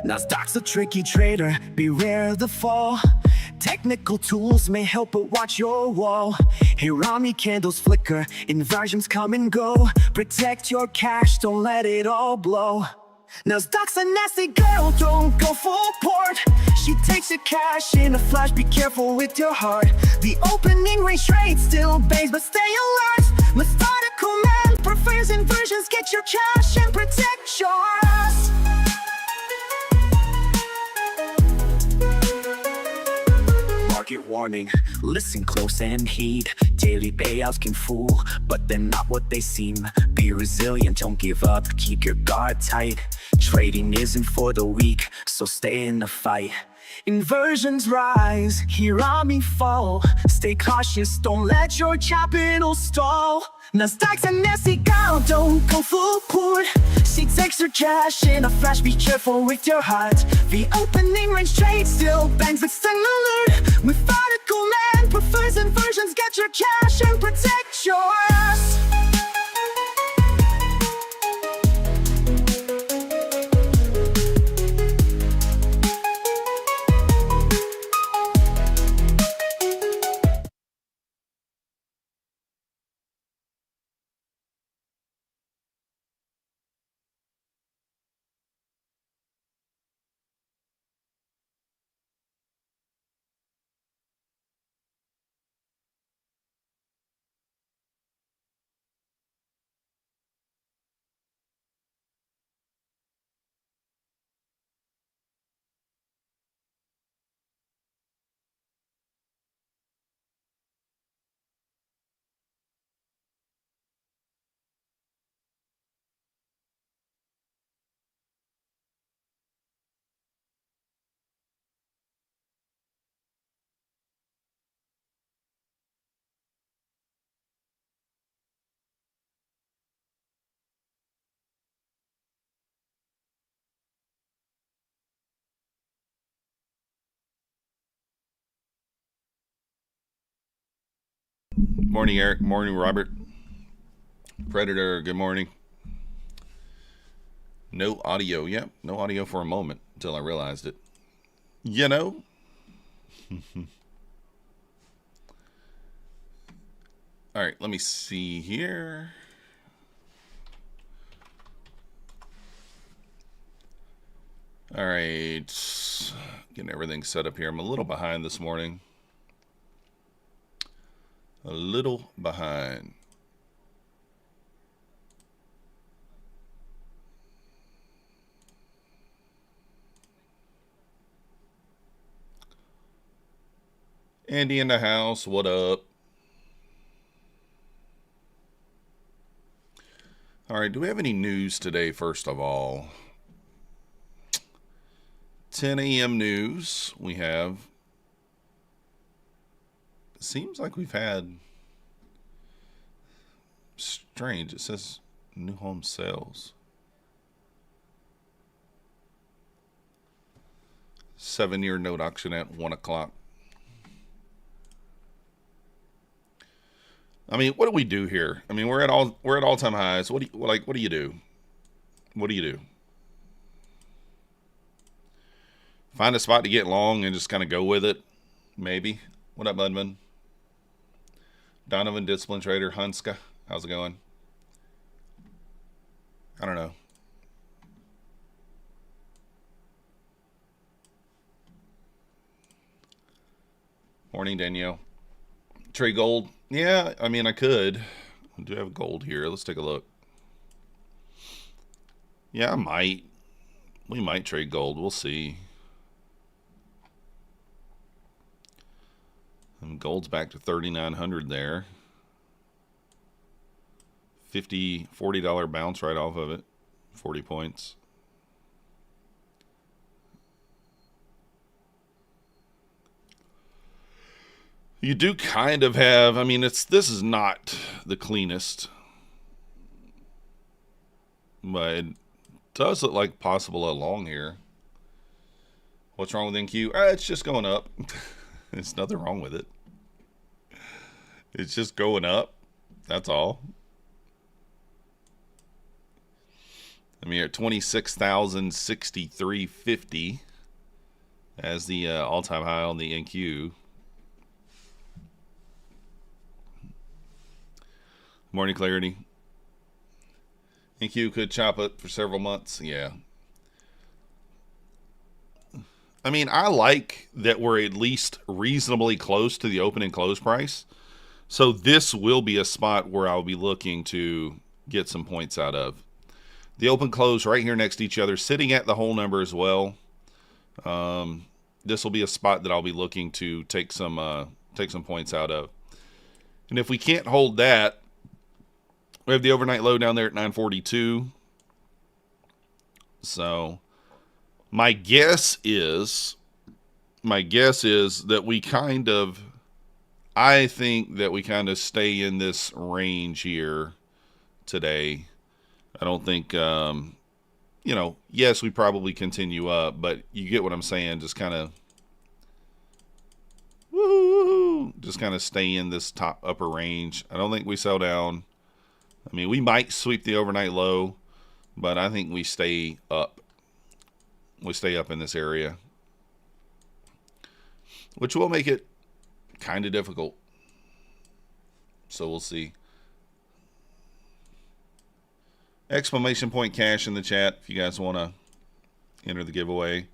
Nasdaq's a tricky trader, beware the fall. Technical tools may help, but watch your wall. Hirami candles flicker, inversions come and go. Protect your cash, don't let it all blow. Nasdaq's a nasty girl, don't go full port. She takes your cash in a flash, be careful with your heart. The opening range trade still bangs, but stay alert. Methodical man prefers inversions, get your cash and protect yours. Market warning, listen close and heed. Daily payouts can fool, but they're not what they seem. Be resilient, don't give up, keep your guard tight. Trading isn't for the weak, so stay in the fight. Inversions rise, Hirami fall. Stay cautious, don't let your capital stall. Nasdaq's a nasty girl, don't go full port. She takes her cash in a flash, be careful with your heart. The opening range trade still bangs, but stay alert. Methodical man prefers inversions, get your cash and protect yours. Morning, Eric. Morning, Robert. Predator, good morning. No audio. Yep, no audio for a moment until I realized it. You know? All right, let me see here. All right. Getting everything set up here. I'm a little behind this morning. A little behind. Andy in the house, what up? All right, do we have any news today, first of all? 10 a.m. news, we have. Seems like we've had, strange, it says new home sales. 7-year note auction at 1 o'clock. I mean, what do we do here? I mean, we're at all-time highs. What do you do? What do you do? Find a spot to get long and just kind of go with it, maybe. What up, Budman? Donovan, Discipline Trader, Hunska. How's it going? I don't know. Morning, Danielle. Trade gold. Yeah, I mean, I could. I do have gold here. Let's take a look. Yeah, I might. We might trade gold. We'll see. And gold's back to 3,900 there. $40 bounce right off of it. 40 points. You do kind of have, I mean, this is not the cleanest, but it does look like possible along here. What's wrong with NQ? It's just going up. There's nothing wrong with it. It's just going up. That's all. I mean, you're at 26,063.50 as the all-time high on the NQ. Morning clarity. NQ could chop it for several months. Yeah. I mean, I like that we're at least reasonably close to the open and close price. So this will be a spot where I'll be looking to get some points out of. The open close right here next to each other, sitting at the whole number as well. This will be a spot that I'll be looking to take some points out of. And if we can't hold that, we have the overnight low down there at 942. So my guess is that I think that we kind of stay in this range here today. I don't think, yes, we probably continue up, but you get what I'm saying. Just kind of stay in this upper range. I don't think we sell down. I mean, we might sweep the overnight low, but I think we stay up. We stay up in this area, which will make it kind of difficult. So we'll see. Exclamation point cash in the chat if you guys want to enter the giveaway.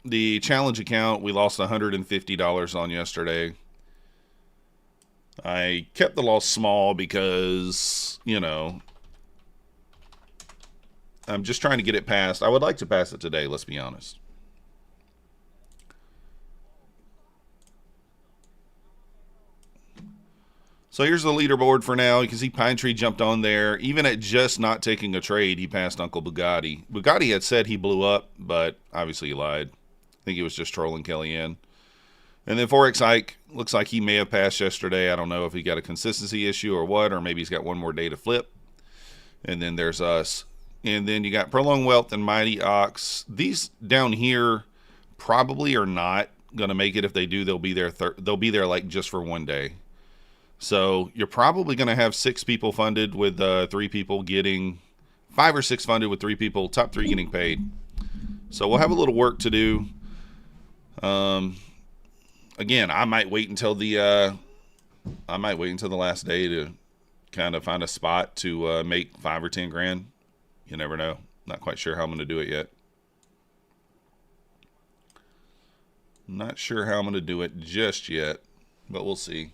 The challenge account, we lost $150 on yesterday. I kept the loss small because, I'm just trying to get it passed. I would like to pass it today, let's be honest. So here's the leaderboard for now. You can see Pine Tree jumped on there. Even at just not taking a trade, he passed Uncle Bugatti. Bugatti had said he blew up, but obviously he lied. I think he was just trolling Kellyanne. And then Forex Ike, looks like he may have passed yesterday. I don't know if he got a consistency issue or what, or maybe he's got one more day to flip. And then there's us. And then you got Prolonged Wealth and Mighty Ox. These down here probably are not going to make it. If they do, they'll be there. They'll be there like just for one day. So you're probably going to have 6 people funded with 3 people getting 5 or 6 funded with 3 people, top 3 getting paid. So we'll have a little work to do. Again, I might wait until the last day to kind of find a spot to make 5 or 10 grand. You never know. Not quite sure how I'm going to do it yet. Not sure how I'm going to do it just yet, but we'll see.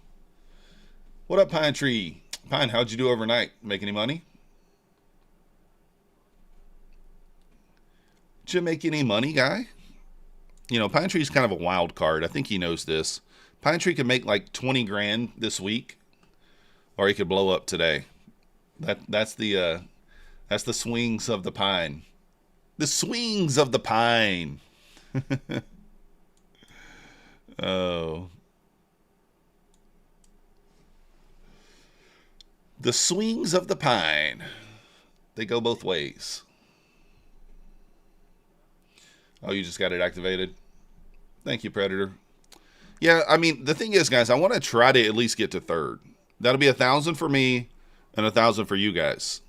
What up, Pine Tree? Pine, how'd you do overnight? Make any money? Did you make any money, guy? Pine Tree's kind of a wild card. I think he knows this. Pine Tree could make like 20 grand this week, or he could blow up today. That's the swings of the pine. The swings of the pine. Oh. The swings of the pine. They go both ways. Oh, you just got it activated? Thank you, Predator. Yeah, I mean, the thing is, guys, I want to try to at least get to third. That'll be 1,000 for me and 1,000 for you guys.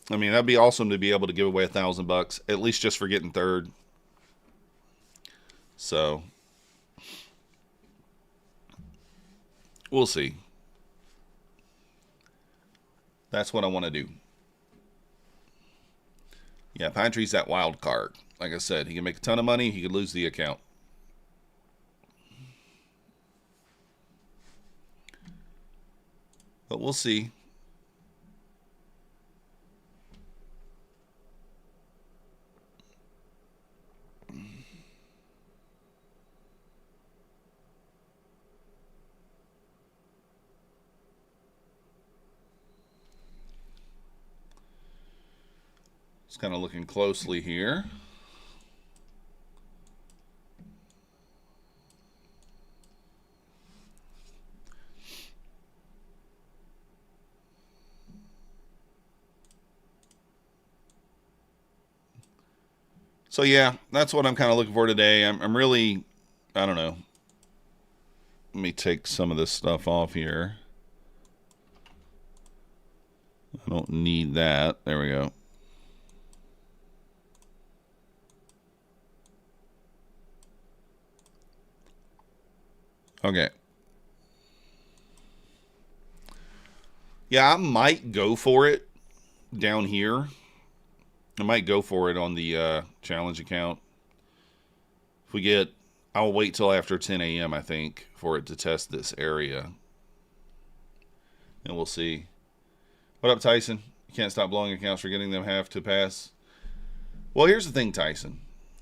I mean, that'd be awesome to be able to give away $1,000, at least just for getting third. So, we'll see. That's what I want to do. Yeah, Pine Tree's that wild card. Like I said, he can make a ton of money. He could lose the account. But we'll see. Just kind of looking closely here. So yeah, that's what I'm kind of looking for today. I'm really, I don't know. Let me take some of this stuff off here. I don't need that. There we go. Okay. Yeah, I might go for it down here. I might go for it on the challenge account. If we get, I'll wait till after 10 a.m. I think for it to test this area. And we'll see. What up, Tyson? You can't stop blowing accounts for getting them half to pass. Well, here's the thing, Tyson.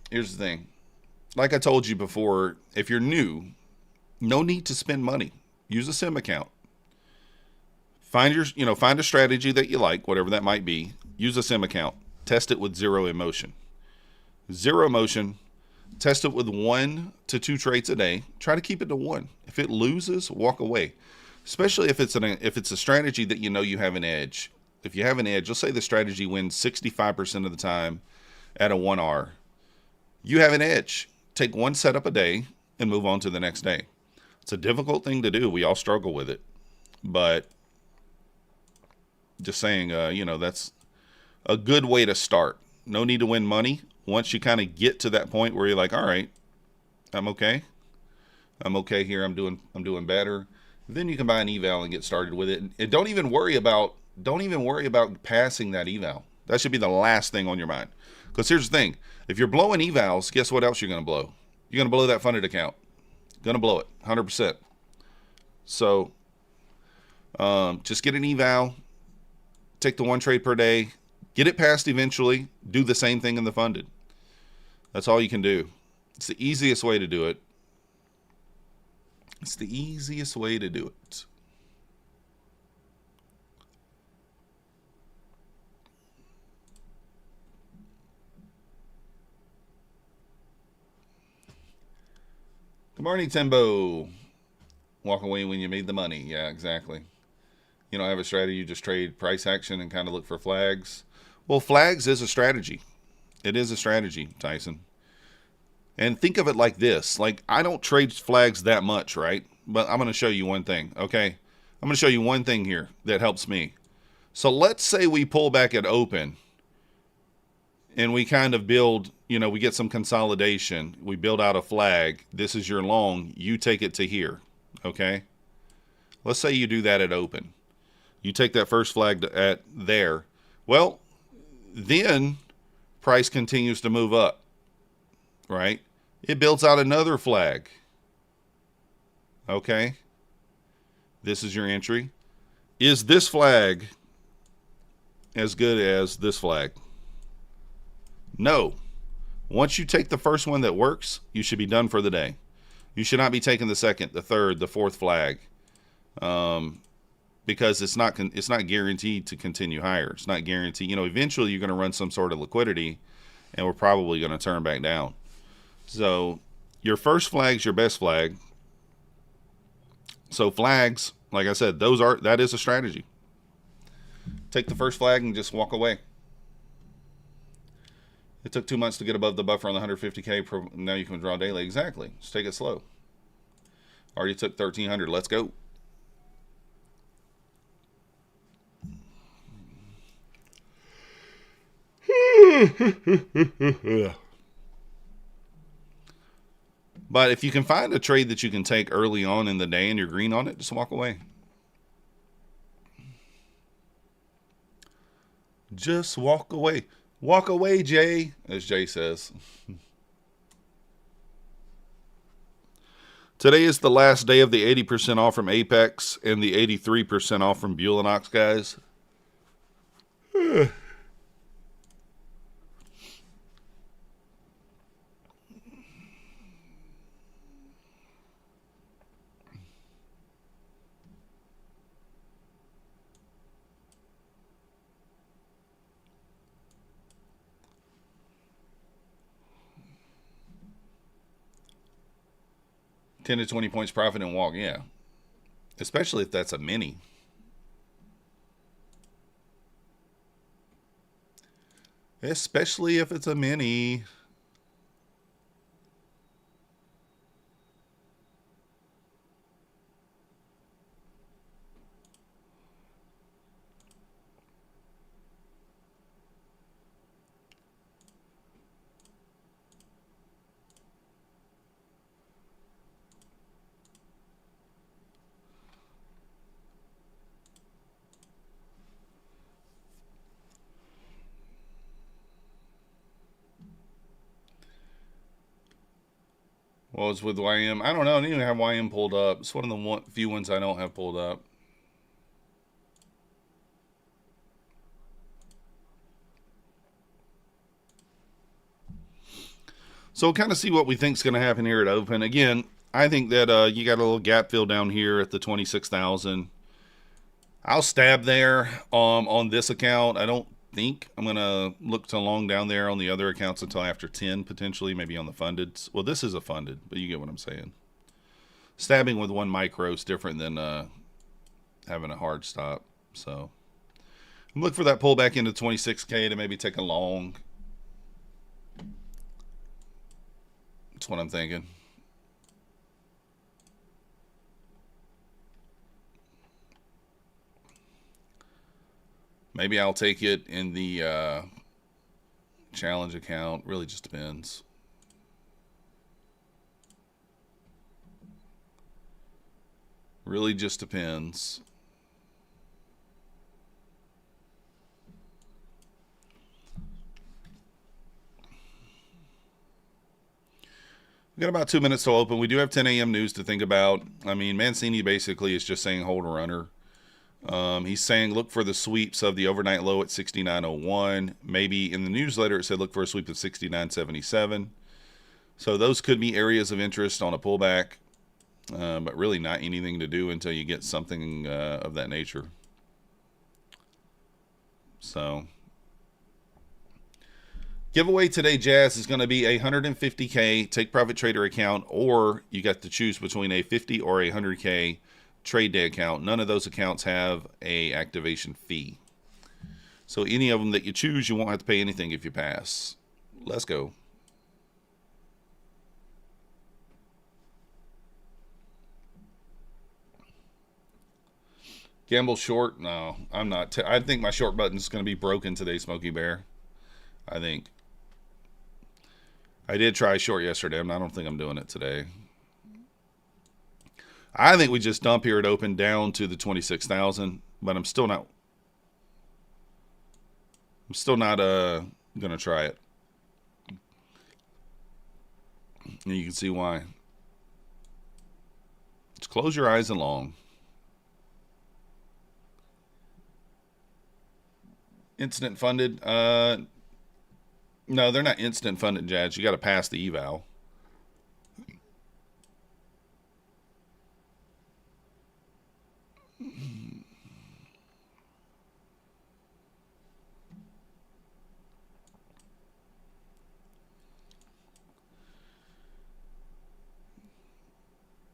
Here's the thing. Like I told you before, if you're new, no need to spend money. Use a sim account. Find a strategy that you like, whatever that might be. Use a sim account. Test it with zero emotion. Zero emotion. Test it with 1 to 2 trades a day. Try to keep it to 1. If it loses, walk away. Especially if it's a strategy that you know you have an edge. If you have an edge, let's say the strategy wins 65% of the time at a 1R. You have an edge. Take 1 setup a day and move on to the next day. It's a difficult thing to do. We all struggle with it. But just saying, that's a good way to start. No need to win money. Once you kind of get to that point where you're like, all right, I'm okay. I'm okay here. I'm doing better. Then you can buy an eval and get started with it. And don't even worry about passing that eval. That should be the last thing on your mind. Because here's the thing. If you're blowing evals, guess what else you're going to blow? You're going to blow that funded account. Going to blow it 100%. So just get an eval. Take the 1 trade per day. Get it passed eventually. Do the same thing in the funded. That's all you can do. It's the easiest way to do it. It's the easiest way to do it. Good morning, Timbo. Walk away when you made the money. Yeah, exactly. You don't have a strategy. You just trade price action and kind of look for flags. Well, flags is a strategy. It is a strategy, Tyson. And think of it like this. Like, I don't trade flags that much, right? But I'm going to show you one thing, okay? I'm going to show you one thing here that helps me. So let's say we pull back at open and we kind of build, we get some consolidation. We build out a flag. This is your long. You take it to here, okay? Let's say you do that at open. You take that first flag at there. Well, then price continues to move up, right? It builds out another flag. Okay. This is your entry. Is this flag as good as this flag? No. Once you take the first one that works, you should be done for the day. You should not be taking the second, the third, the fourth flag. Because it's not guaranteed to continue higher. It's not guaranteed. Eventually you're going to run some sort of liquidity and we're probably going to turn back down. So your first flag's your best flag. So flags, like I said, that is a strategy. Take the first flag and just walk away. It took 2 months to get above the buffer on the 150K. Now you can withdraw daily. Exactly. Just take it slow. Already took 1,300. Let's go. But if you can find a trade that you can take early on in the day and you're green on it, just walk away. Just walk away. Walk away, Jay, as Jay says. Today is the last day of the 80% off from Apex and the 83% off from Bulenox, guys. 10 to 20 points profit and walk, yeah. Especially if that's a mini. Especially if it's a mini. Well, it's with YM. I don't know. I didn't even have YM pulled up. It's one of the few ones I don't have pulled up. So we'll kind of see what we think is going to happen here at open. Again, I think that you got a little gap fill down here at the 26,000. I'll stab there on this account. I don't think I'm going to look to long down there on the other accounts until after 10, potentially, maybe on the funded. Well, this is a funded, but you get what I'm saying. Stabbing with 1 micro is different than having a hard stop. So I'm looking for that pullback into 26K to maybe take a long. That's what I'm thinking. Maybe I'll take it in the challenge account. Really just depends. Really just depends. We got about 2 minutes to open. We do have 10 a.m. news to think about. I mean, Mancini basically is just saying hold a runner. He's saying look for the sweeps of the overnight low at 69.01. Maybe in the newsletter it said look for a sweep of 69.77. So those could be areas of interest on a pullback, but really not anything to do until you get something of that nature. So giveaway today, Jazz, is going to be a 150K take profit trader account, or you got to choose between a 50 or a 100K trade day account. None of those accounts have a activation fee. So any of them that you choose, you won't have to pay anything if you pass. Let's go. Gamble short? No, I'm not. I think my short button is going to be broken today, Smokey Bear. I think. I did try short yesterday. I don't think I'm doing it today. I think we just dump here at open down to the 26,000, but I'm still not going to try it. And you can see why. Just close your eyes and long. Instant funded? No, they're not instant funded, Judge. You got to pass the eval.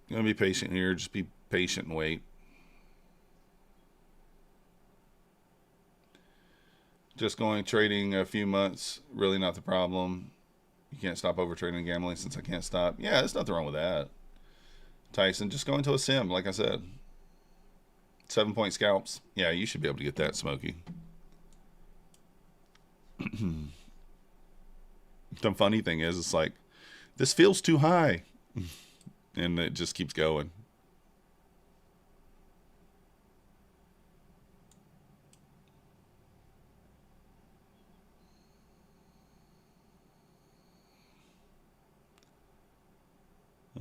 Gonna be patient here. Just be patient and wait. Just going trading a few months, really not the problem. You can't stop over trading and gambling since I can't stop. Yeah, there's nothing wrong with that. Tyson, just go into a sim, like I said. 7-point scalps. Yeah, you should be able to get that, Smokey. The funny thing is, it's like, this feels too high. And it just keeps going.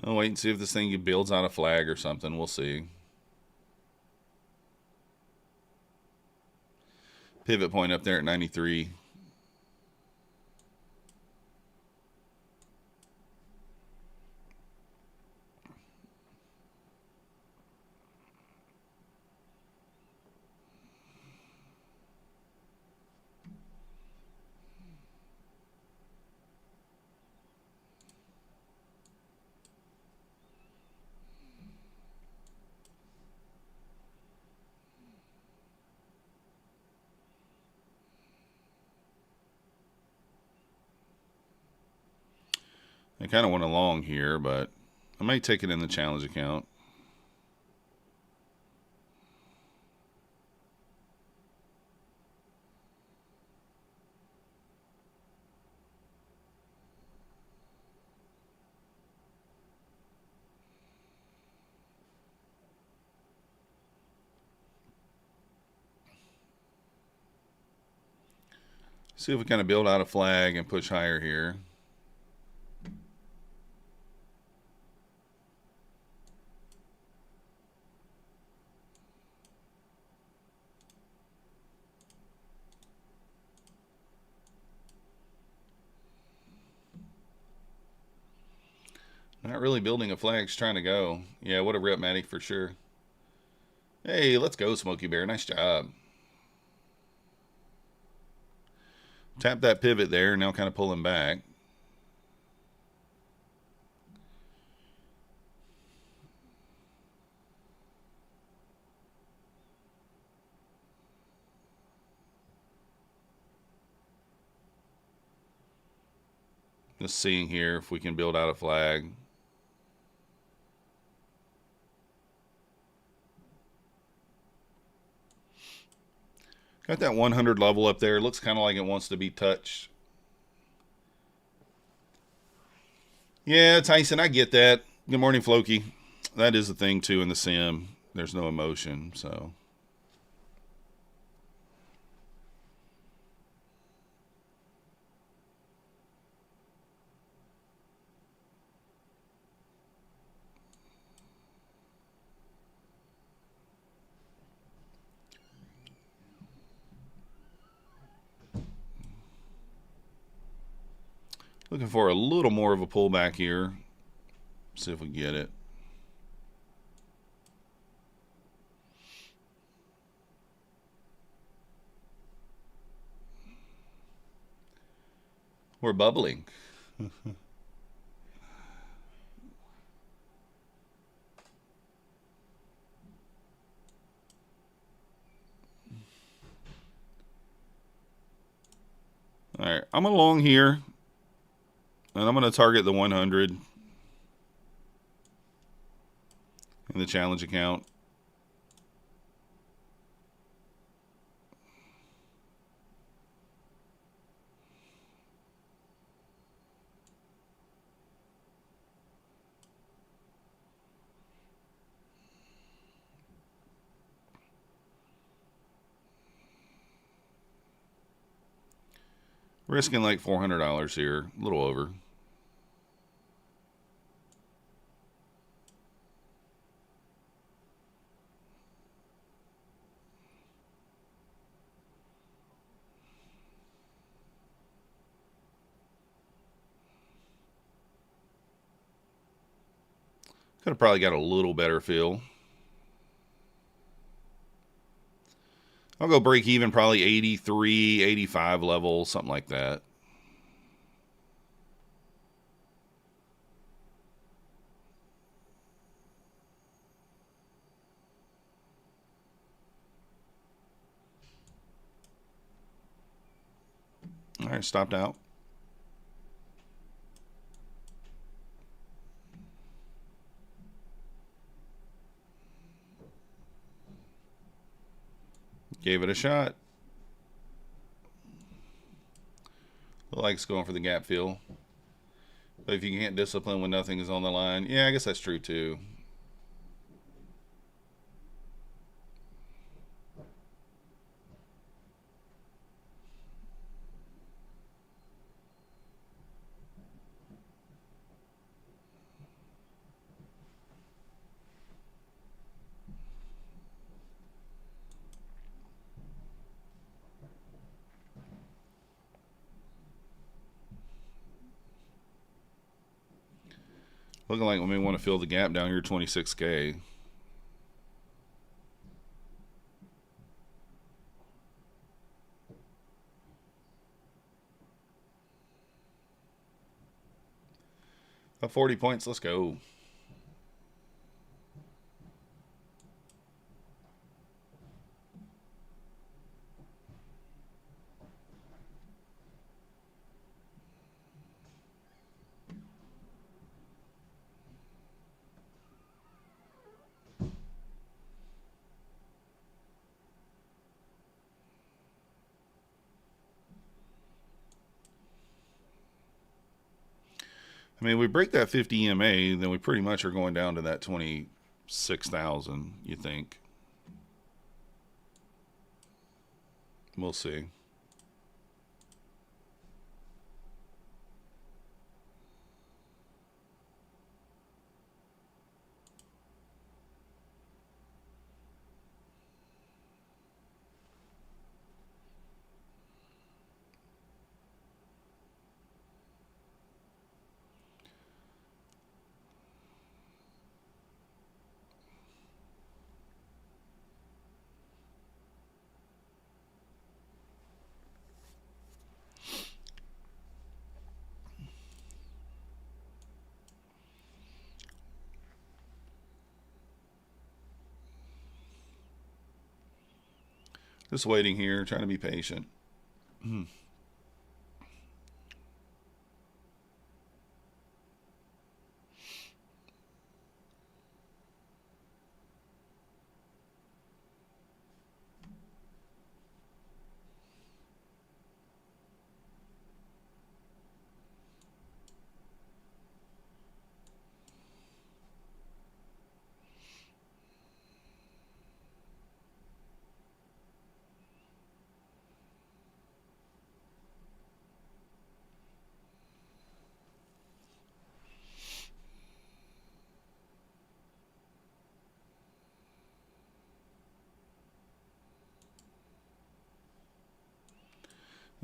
I'll wait and see if this thing builds on a flag or something. We'll see. Pivot point up there at 93. I kind of went along here, but I might take it in the challenge account. See if we kind of build out a flag and push higher here. Not really building a flag, just trying to go. Yeah, what a rip, Matty, for sure. Hey, let's go, Smokey Bear. Nice job. Tap that pivot there, now kind of pulling back. Just seeing here if we can build out a flag. Got that 100 level up there. Looks kind of like it wants to be touched. Yeah, Tyson, I get that. Good morning, Floki. That is the thing, too, in the sim. There's no emotion, so... Looking for a little more of a pullback here. See if we get it. We're bubbling. All right, I'm along here. And I'm going to target the 100 in the challenge account. Risking like $400 here, a little over. Could have probably got a little better feel. I'll go break even probably 83, 85 level, something like that. All right, stopped out. Gave it a shot. Likes going for the gap fill. But if you can't discipline when nothing is on the line, yeah, I guess that's true too. Looking like we may want to fill the gap down here, 26K. Up 40 points, let's go. I mean, we break that 50 EMA, then we pretty much are going down to that 26,000, you think. We'll see. Just waiting here, trying to be patient.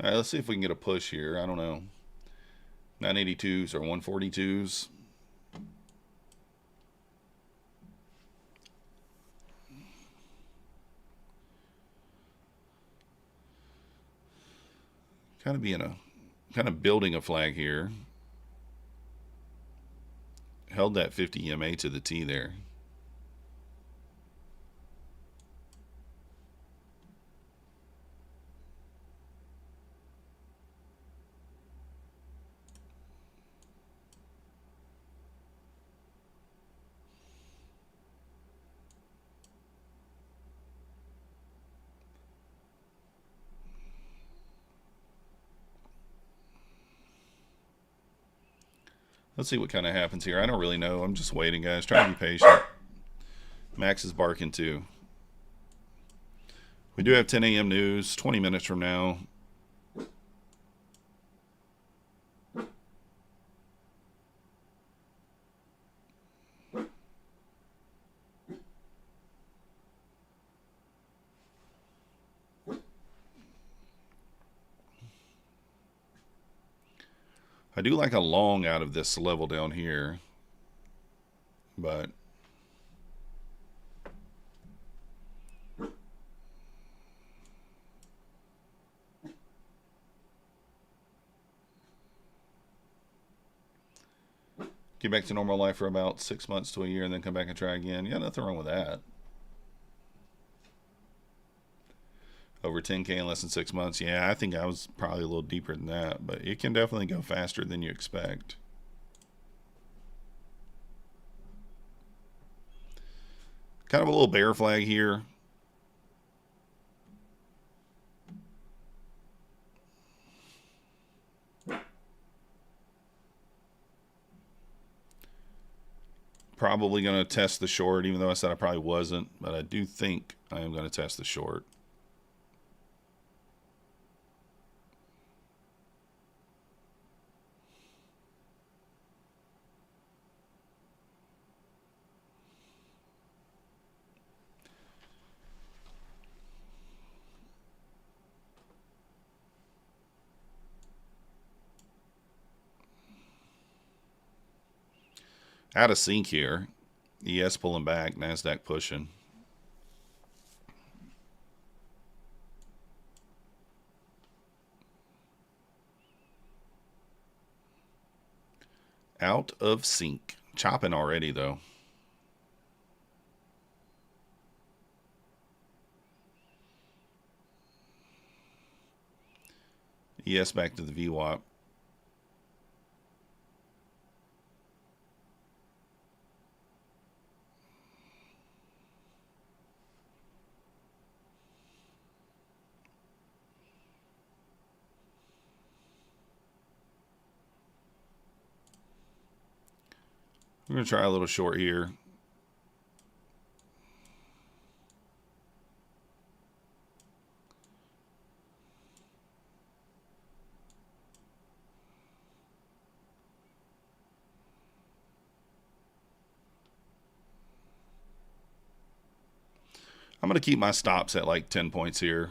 All right, let's see if we can get a push here. I don't know. 982s or 142s. Kind of building a flag here. Held that 50 EMA to the T there. Let's see what kind of happens here. I don't really know. I'm just waiting, guys. Trying to be patient. Max is barking too. We do have 10 a.m. news 20 minutes from now. I do like a long out of this level down here, but get back to normal life for about 6 months to a year and then come back and try again. Yeah, nothing wrong with that. Over 10K in less than 6 months. Yeah, I think I was probably a little deeper than that, but it can definitely go faster than you expect. Kind of a little bear flag here. Probably going to test the short, even though I said I probably wasn't, but I do think I am going to test the short. Out of sync here. ES pulling back, Nasdaq pushing. Out of sync. Chopping already though. ES back to the VWAP. We're going to try a little short here. I'm going to keep my stops at like 10 points here.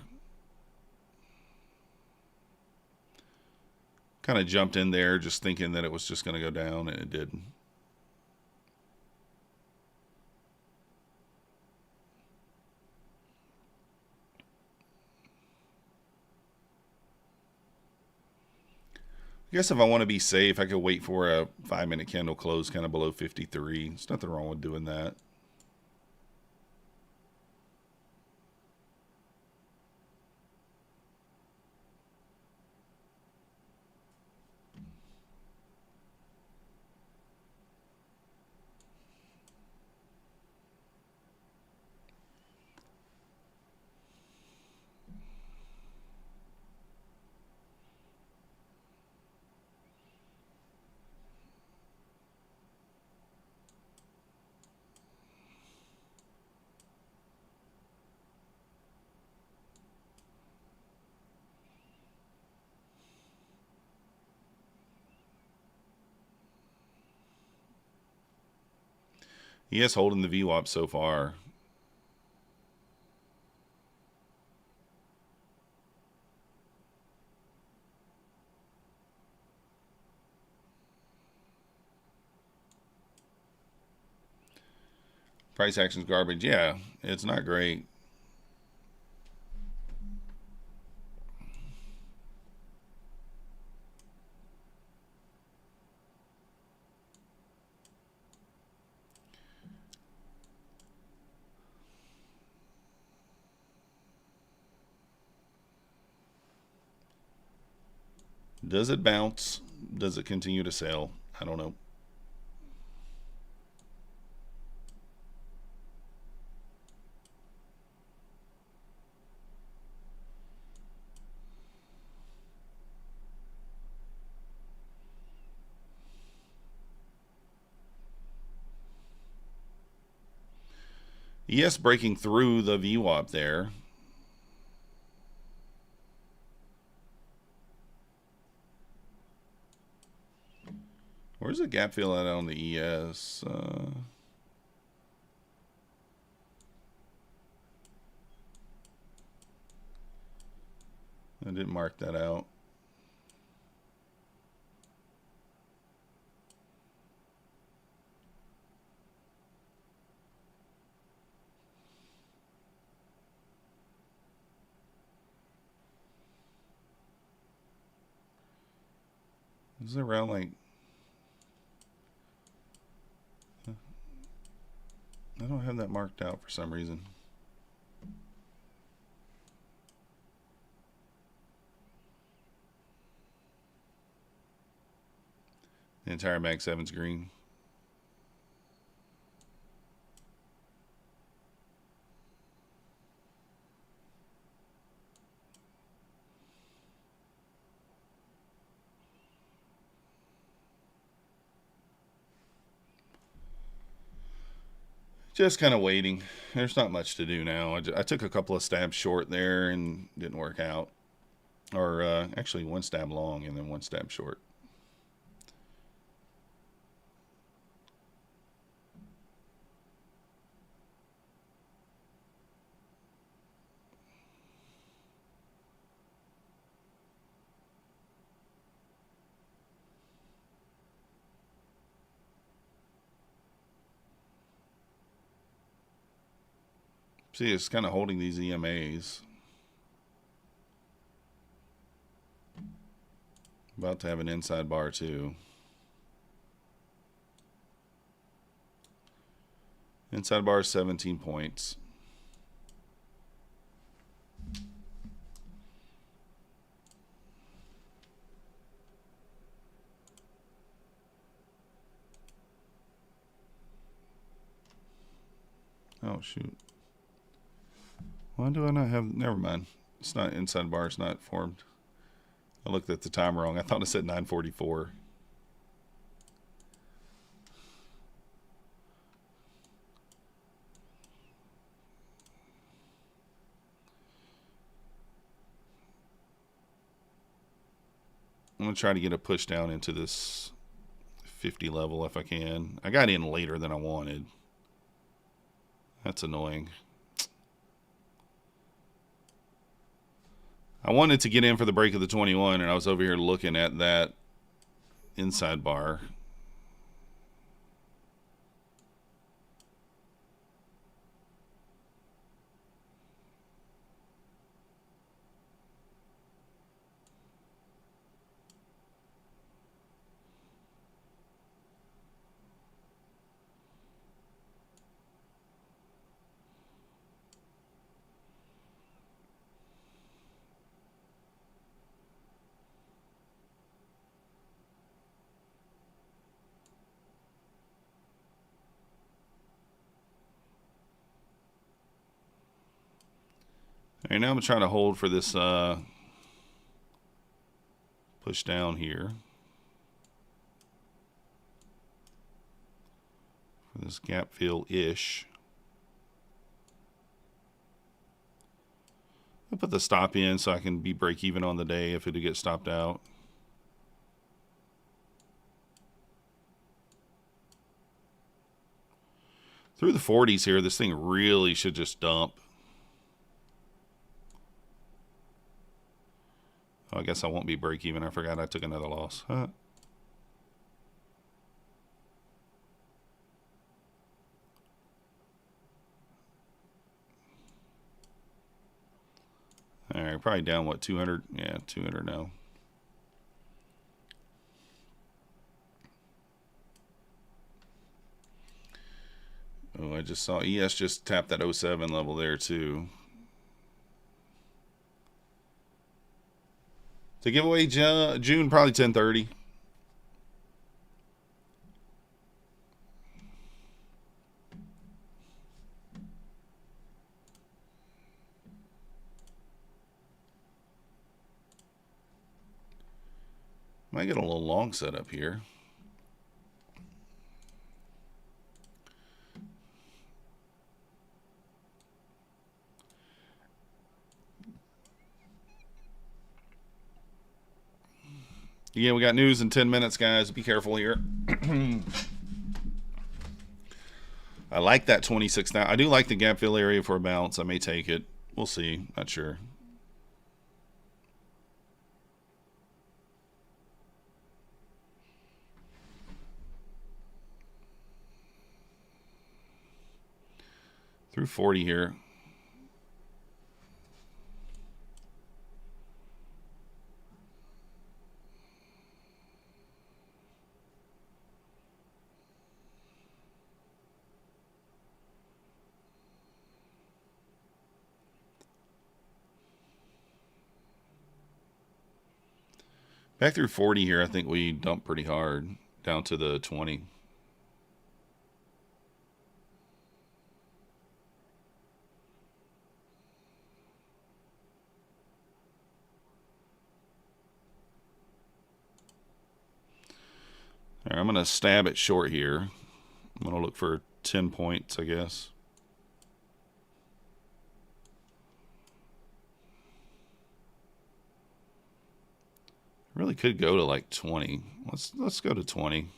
Kind of jumped in there just thinking that it was just going to go down, and it didn't. I guess if I want to be safe, I could wait for a 5-minute candle close kind of below 53. There's nothing wrong with doing that. He is holding the VWAP so far. Price action's garbage. Yeah, it's not great. Does it bounce? Does it continue to sell? I don't know. Yes, breaking through the VWAP there. Where's the gap fill at on the ES? I didn't mark that out. Is it around like... I don't have that marked out for some reason. The entire Mag 7's green. Just kind of waiting. There's not much to do now. I took a couple of stabs short there and didn't work out. Or actually one stab long and then one stab short. See, it's kind of holding these EMAs. About to have an inside bar too. Inside bar is 17 points. Oh shoot. Why do I not have... Never mind. It's not inside bar. It's not formed. I looked at the time wrong. I thought it said 9:44. I'm going to try to get a push down into this 50 level if I can. I got in later than I wanted. That's annoying. I wanted to get in for the break of the 21, and I was over here looking at that inside bar. All right, now I'm trying to hold for this push down here. For this gap fill-ish. I'll put the stop in so I can be break even on the day if it gets stopped out. Through the 40s here, this thing really should just dump. Oh, I guess I won't be break even. I forgot I took another loss. Huh. All right, probably down, what, 200? Yeah, 200 now. Oh, I just saw ES just tapped that 07 level there, too. To give away June, probably 10:30. Might get a little long setup here. Yeah, we got news in 10 minutes, guys. Be careful here. I like that 26,000. I do like the gap fill area for a bounce. I may take it. We'll see. Not sure. Through 40 here. Back through 40 here, I think we dumped pretty hard down to the 20. All right, I'm going to stab it short here. I'm going to look for 10 points, I guess. Really could go to like 20. Let's go to 20.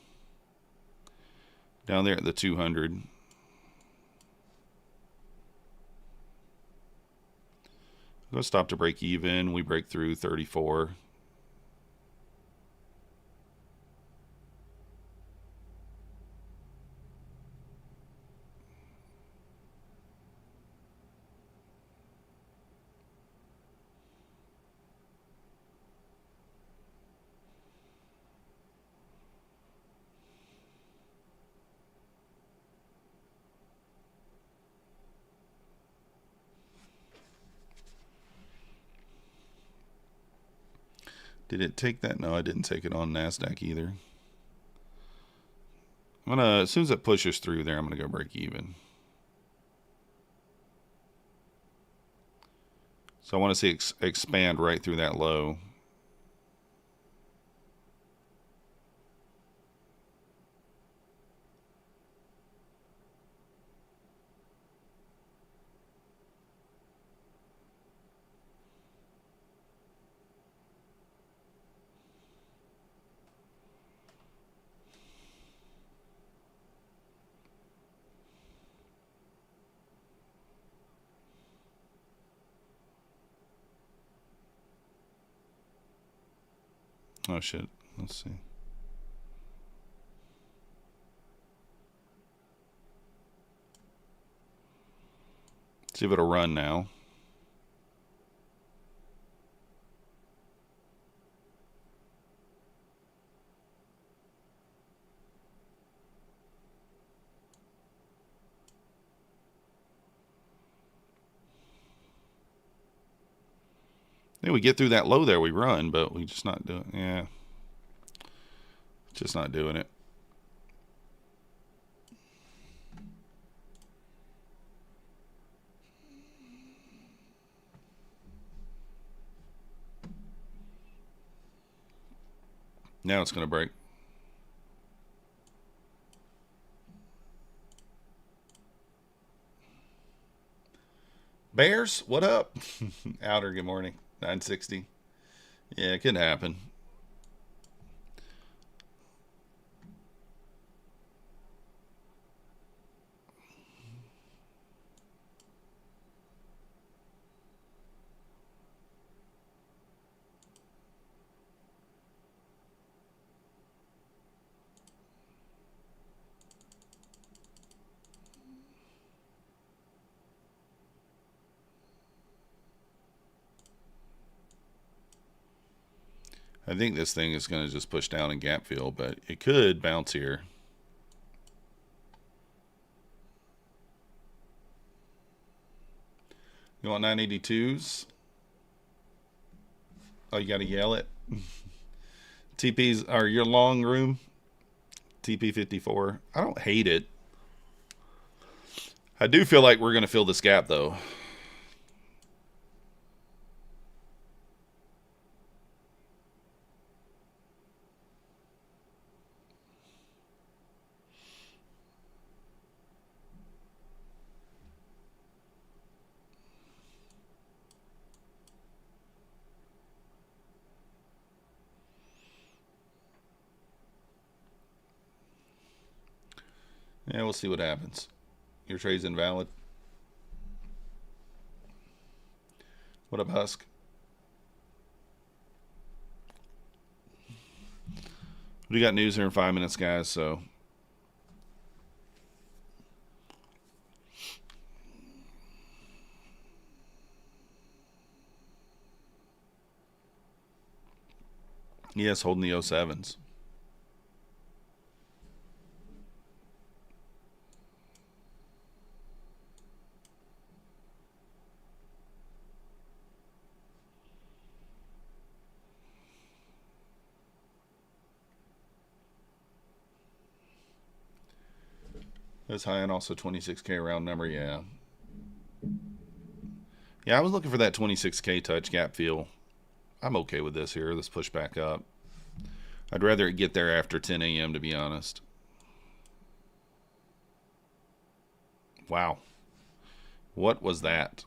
Down there at the 200. Go stop to break even. We break through 34. Did it take that? No, I didn't take it on Nasdaq either. I'm gonna, as soon as it pushes through there, I'm gonna go break even. So I want to see expand right through that low. Oh shit, let's see. See if it'll run now. Yeah, we get through that low there, we run, but we just not doing, yeah. Just not doing it. Now it's going to break. Bears, what up? Outer, good morning. 960. Yeah, it could happen. I think this thing is going to just push down and gap fill, but it could bounce here. You want 982s? Oh, you got to yell it. TP's are your long room. TP 54. I don't hate it. I do feel like we're going to fill this gap, though. Yeah, we'll see what happens. Your trade's invalid. What up, Husk? We got news here in 5 minutes, guys, so. Yes, holding the 07s. That's high and also 26K round number, yeah. Yeah, I was looking for that 26K touch gap feel. I'm okay with this here. Let's push back up. I'd rather it get there after 10 a.m. to be honest. Wow. What was that?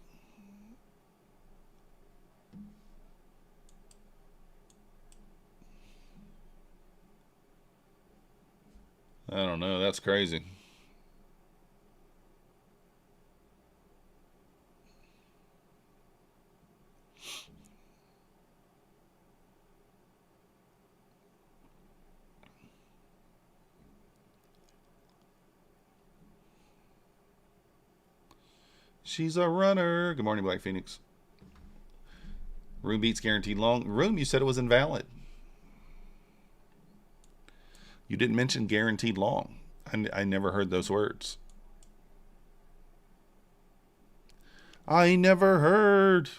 I don't know. That's crazy. She's a runner. Good morning, Black Phoenix. Room beats guaranteed long. Room, you said it was invalid. You didn't mention guaranteed long. I never heard those words. I never heard.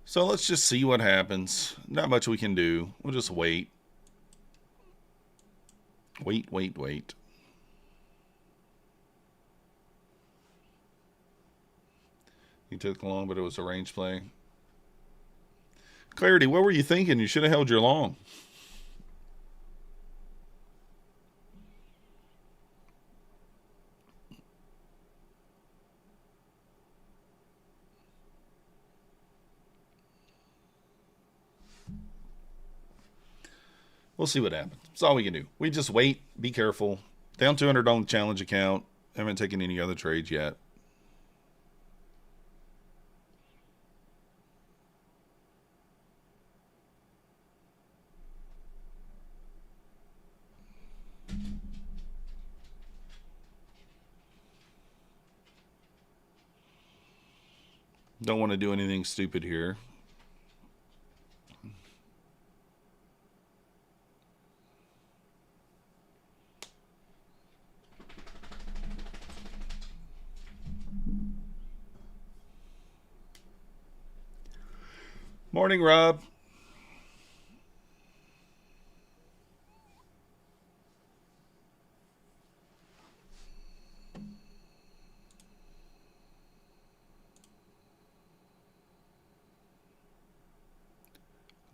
So let's just see what happens. Not much we can do. We'll just wait. Wait. You took long, but it was a range play. Clarity, what were you thinking? You should have held your long. We'll see what happens. That's all we can do. We just wait. Be careful. Down 200 on the challenge account. Haven't taken any other trades yet. Don't want to do anything stupid here. Morning, Rob.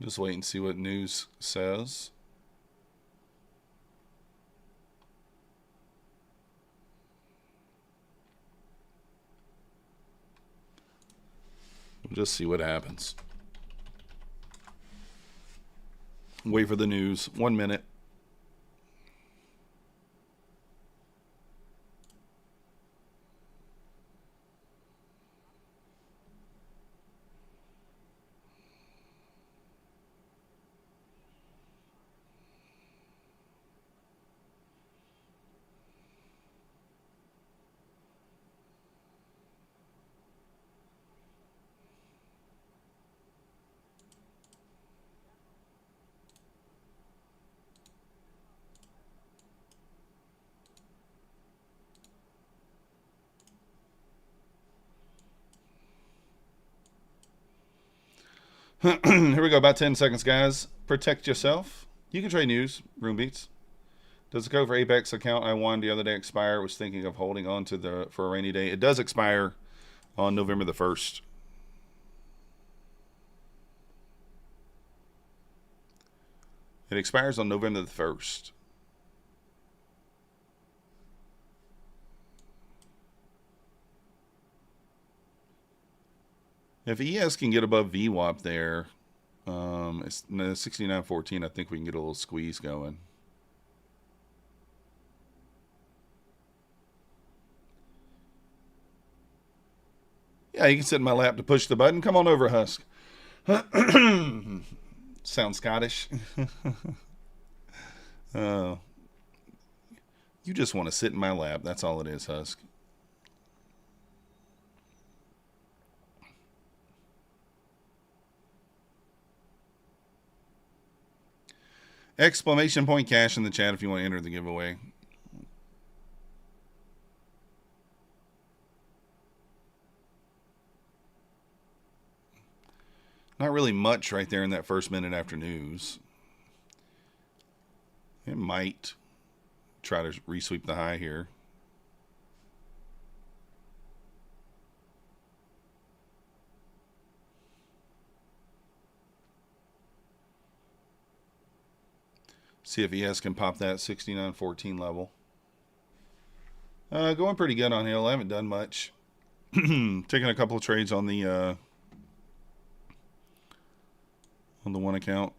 Just wait and see what news says. We'll just see what happens. Wait for the news. 1 minute. Here we go. About 10 seconds, guys. Protect yourself. You can trade news. Room beats. Does the code for Apex account I won the other day expire? Was thinking of holding on to for a rainy day. It does expire on November the 1st. It expires on November the 1st. If ES can get above VWAP there, it's 69.14. I think we can get a little squeeze going. Yeah, you can sit in my lap to push the button. Come on over, Husk. Sound Scottish? You just want to sit in my lap. That's all it is, Husk. Exclamation point cash in the chat if you want to enter the giveaway. Not really much right there in that first minute after news. It might try to resweep the high here. See if ES can pop that 69.14 level. Going pretty good on Hill. I haven't done much. Taking a couple of trades on the one account.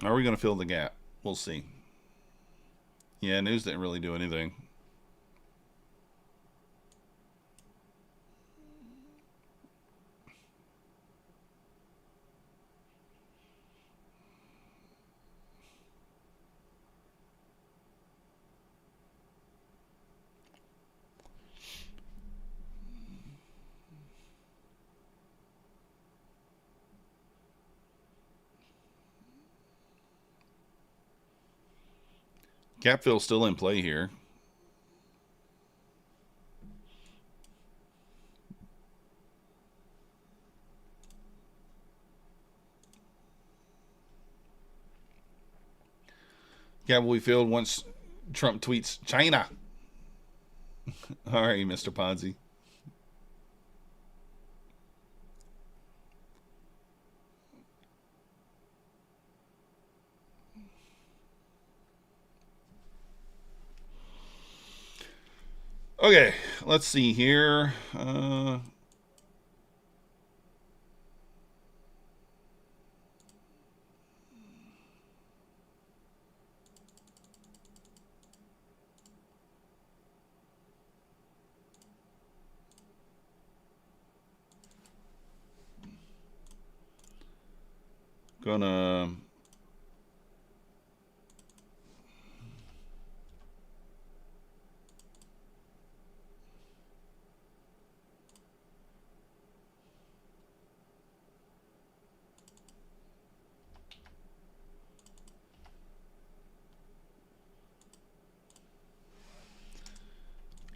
Are we going to fill the gap? We'll see. Yeah, news didn't really do anything. Gap fill still in play here. Gap will be filled once Trump tweets China. All right, Mr. Ponzi. Okay, let's see here. Gonna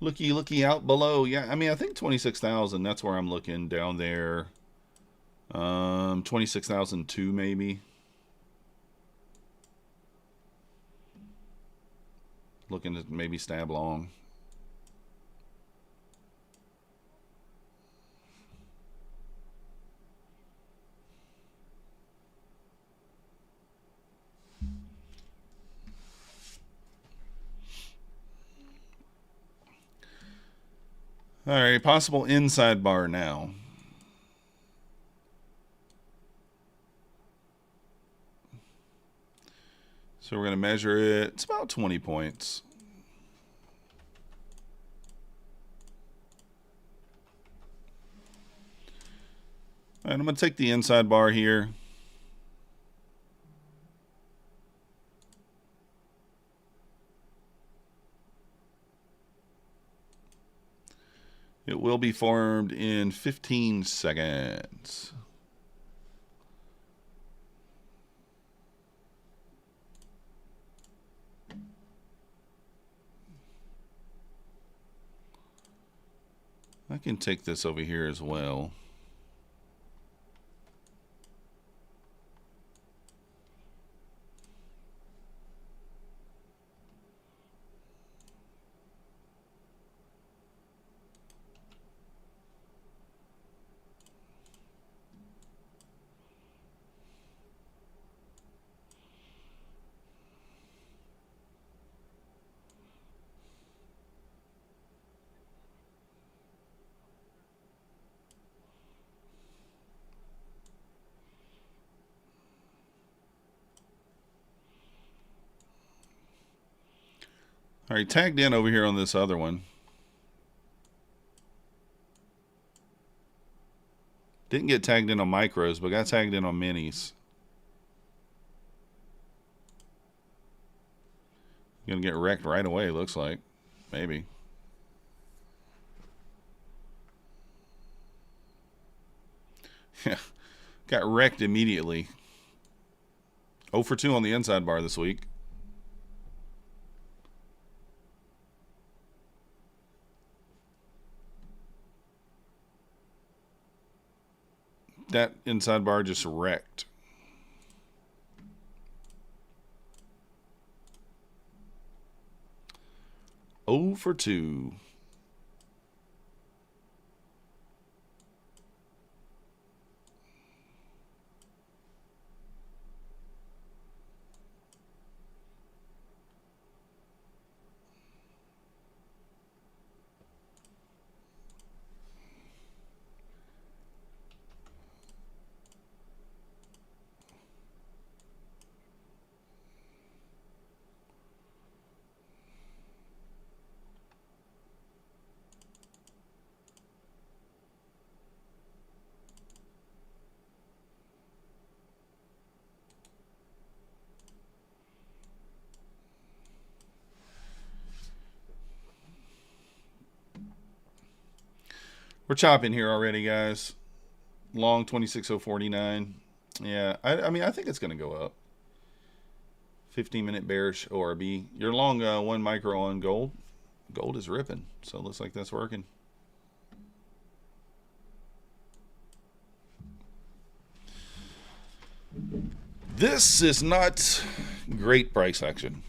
looky out below. Yeah, I mean, I think 26,000. That's where I'm looking down there. 26,002 maybe. Looking to maybe stab long. All right, possible inside bar now. So we're going to measure it. It's about 20 points. All right, I'm going to take the inside bar here. It will be formed in 15 seconds. I can take this over here as well. All right, tagged in over here on this other one. Didn't get tagged in on micros, but got tagged in on minis. Gonna get wrecked right away, looks like. Maybe. Yeah. Got wrecked immediately. 0 for 2 on the inside bar this week. That inside bar just wrecked. Oh for 2. We're chopping here already, guys. Long 26049. Yeah, I mean, I think it's going to go up. 15-minute bearish ORB. You're long 1 micro on gold. Gold is ripping, so it looks like that's working. This is not great price action.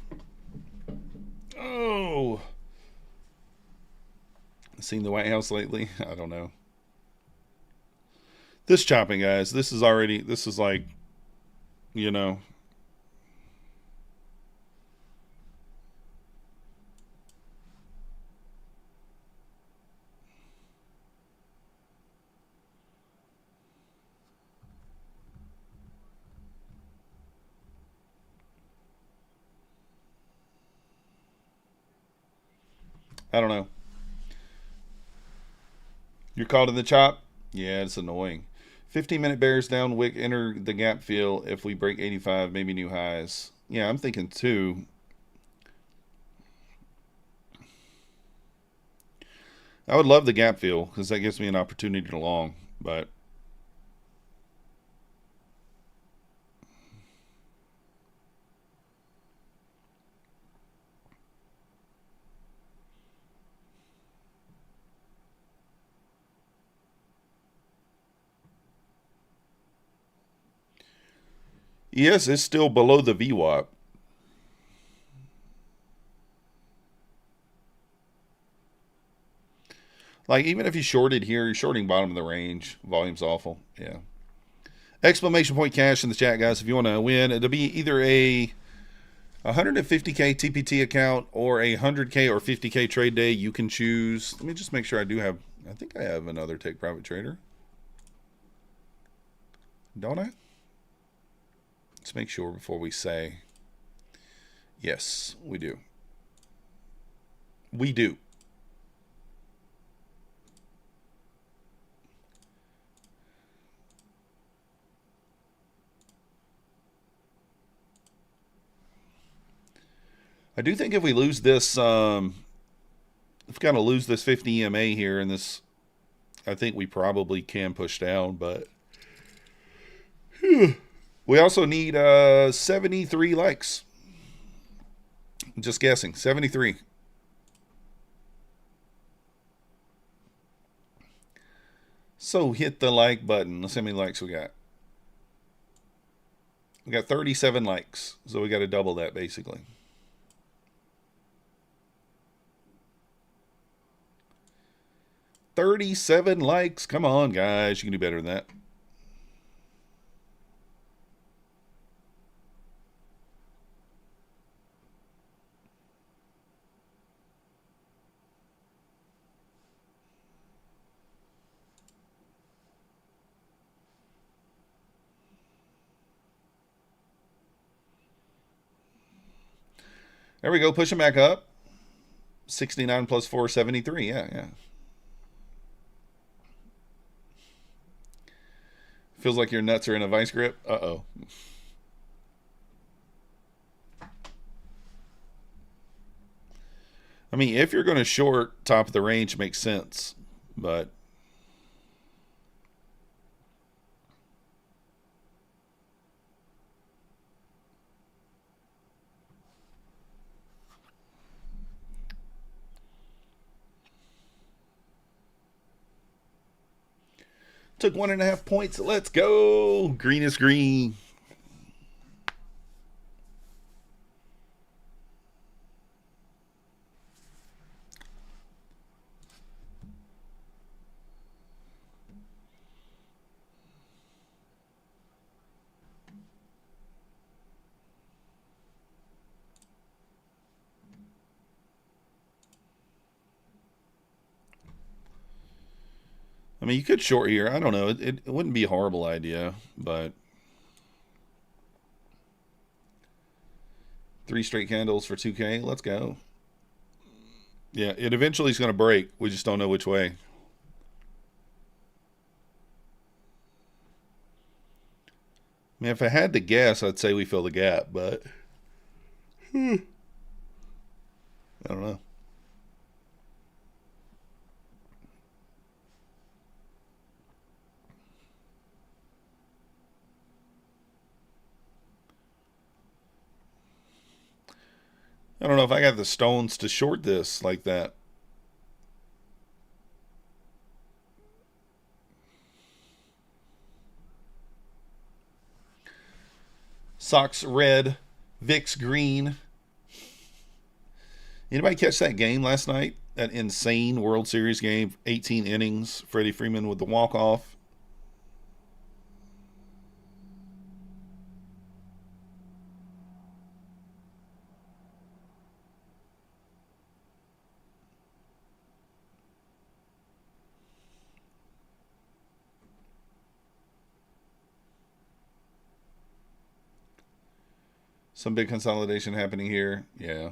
Oh. Seen the White House lately? I don't know. This chopping, guys, this is like, you know. I don't know. You're caught in the chop? Yeah, it's annoying. 15-minute bears down, wick, enter the gap fill. If we break 85, maybe new highs. Yeah, I'm thinking 2. I would love the gap fill because that gives me an opportunity to long, but yes, it's still below the VWAP. Like, even if you shorted here, you're shorting bottom of the range. Volume's awful. Yeah. Exclamation point cash in the chat, guys, if you want to win. It'll be either a 150K TPT account or a 100K or 50K trade day. You can choose. Let me just make sure I think I have another Take Private Trader. Don't I? Let's make sure before we say. Yes, we do. We do. I do think if we lose this, if we kind of lose this 50 EMA here in this I think we probably can push down, but we also need 73 likes. I'm just guessing, 73. So hit the like button. Let's see how many likes we got. We got 37 likes, so we got to double that basically. $37 likes. Come on, guys. You can do better than that. There we go. Pushing back up. 69 plus 4, 73. Yeah. Feels like your nuts are in a vice grip. Uh-oh. I mean, if you're going to short, top of the range makes sense. But took 1.5 points. Let's go. Green is green. I mean, you could short here. I don't know. It wouldn't be a horrible idea, but 3 straight candles for 2K. Let's go. Yeah, it eventually is going to break. We just don't know which way. I mean, if I had to guess, I'd say we fill the gap, but I don't know. I don't know if I got the stones to short this like that. Sox red, Vicks green. Anybody catch that game last night? That insane World Series game, 18 innings. Freddie Freeman with the walk-off. Some big consolidation happening here. Yeah.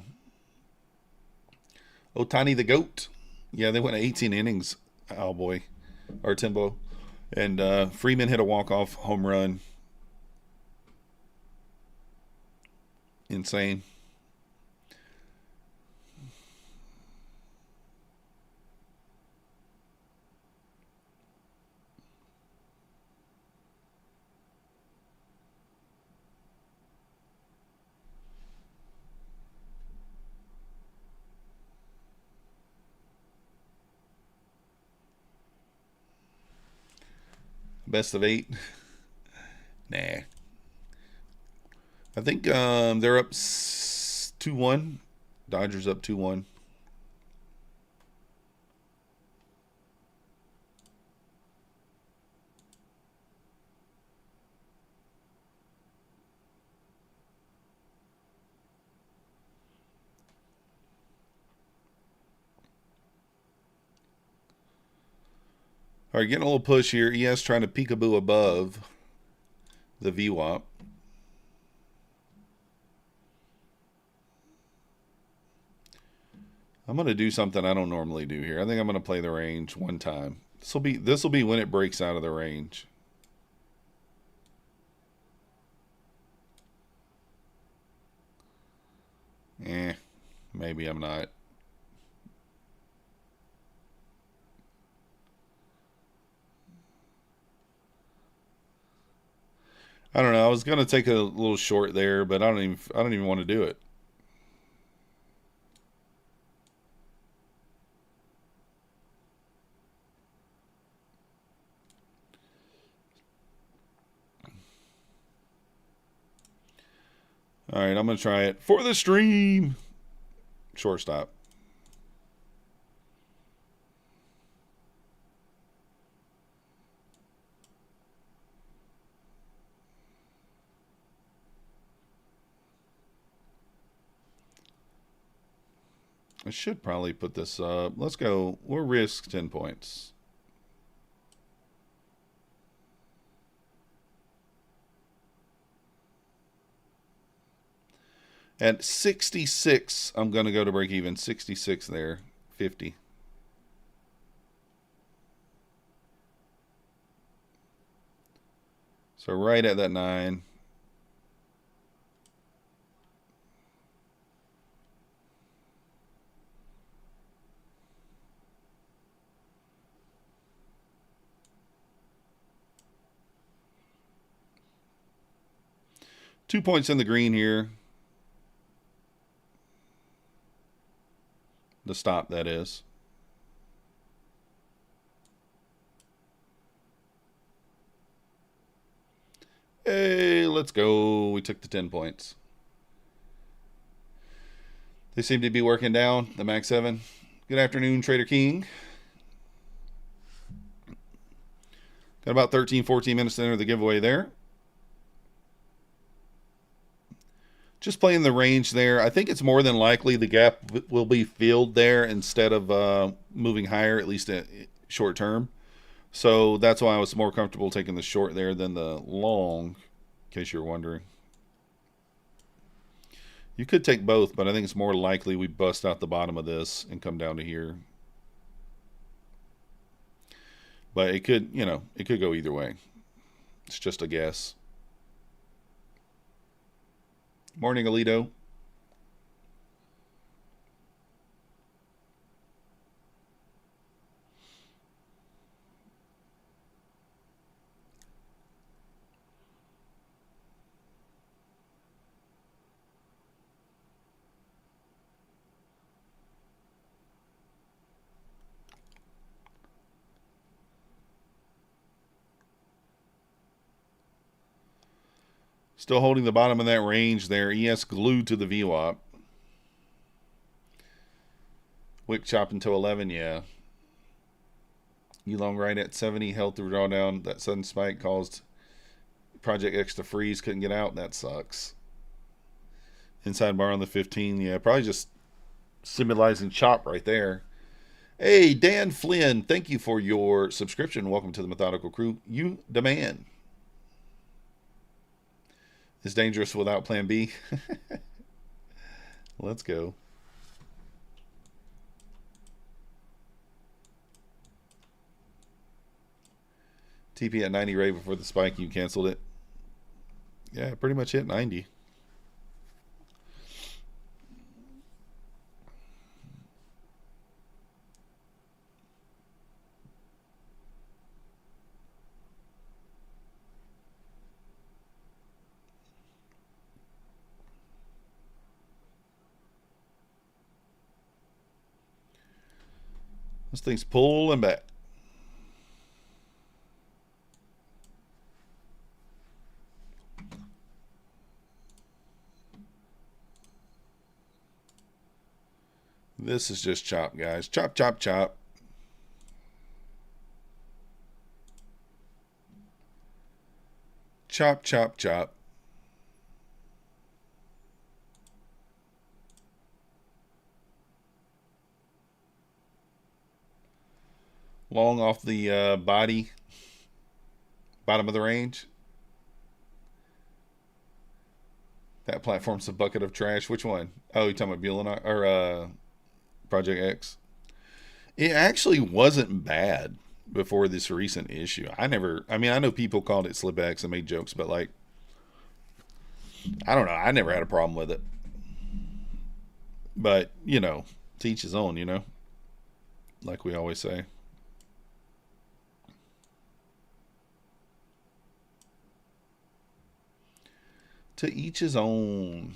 Otani the GOAT. Yeah, they went 18 innings. Oh, boy. Or Timbo. And Freeman hit a walk-off home run. Insane. Best of 8. Nah. I think they're up 2-1. Dodgers up 2-1. All right, getting a little push here. ES trying to peekaboo above the VWAP. I'm going to do something I don't normally do here. I think I'm going to play the range one time. This will be when it breaks out of the range. Maybe I'm not. I don't know. I was gonna take a little short there, but I don't even want to do it. All right, I'm gonna try it for the stream. Shortstop. I should probably put this up. Let's go. We'll risk 10 points. At 66, I'm going to go to break even. 66 there. 50. So right at that 9. Two points in the green here. The stop, that is. Hey, let's go. We took the 10 points. They seem to be working down, the Max 7. Good afternoon, Trader King. Got about 13, 14 minutes to enter the giveaway there. Just playing the range there. I think it's more than likely the gap will be filled there instead of moving higher, at least short term. So that's why I was more comfortable taking the short there than the long, in case you're wondering. You could take both, but I think it's more likely we bust out the bottom of this and come down to here. But it could, you know, it could go either way. It's just a guess. Morning, Alito. Still holding the bottom of that range there. ES glued to the VWAP. Wick chop until 11, yeah. Elong right at 70, held through drawdown. That sudden spike caused Project X to freeze. Couldn't get out. That sucks. Inside bar on the 15, yeah. Probably just symbolizing chop right there. Hey, Dan Flynn, thank you for your subscription. Welcome to the Methodical Crew. You demand. Is dangerous without plan B. Let's go. TP at 90 right before the spike. You canceled it. Yeah, pretty much hit 90. This thing's pulling back. This is just chop, guys. Chop, chop, chop. Chop, chop, chop. Long off the body, bottom of the range. That platform's a bucket of trash. Which one? Oh, you're talking about Bueller or Project X? It actually wasn't bad before this recent issue. I mean, I know people called it Slip X and made jokes, but like, I don't know. I never had a problem with it. But, you know, to each his own, you know, like we always say. To each his own.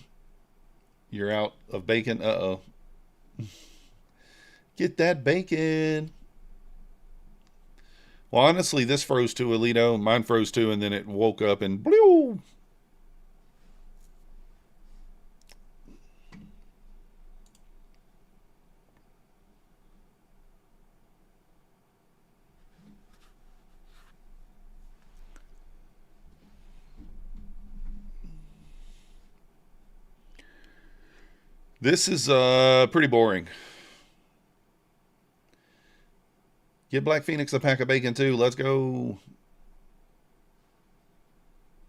You're out of bacon. Uh-oh. Get that bacon. Well, honestly, this froze too, Alito. Mine froze too, and then it woke up and blew. This is pretty boring. Get Black Phoenix a pack of bacon too. Let's go.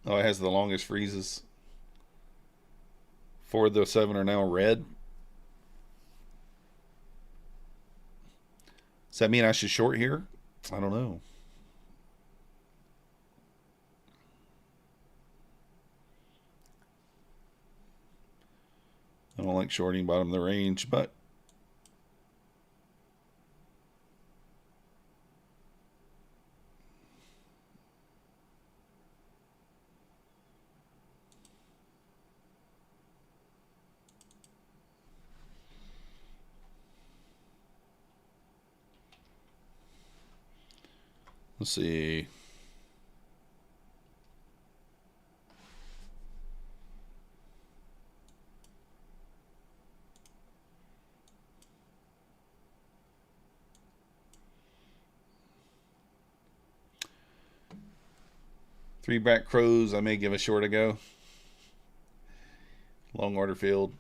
Oh, it has the longest freezes. 4 of the 7 are now red. Does that mean I should short here? I don't know. I don't like shorting bottom of the range, but let's see. Three back crows, I may give a short a go. Long order field.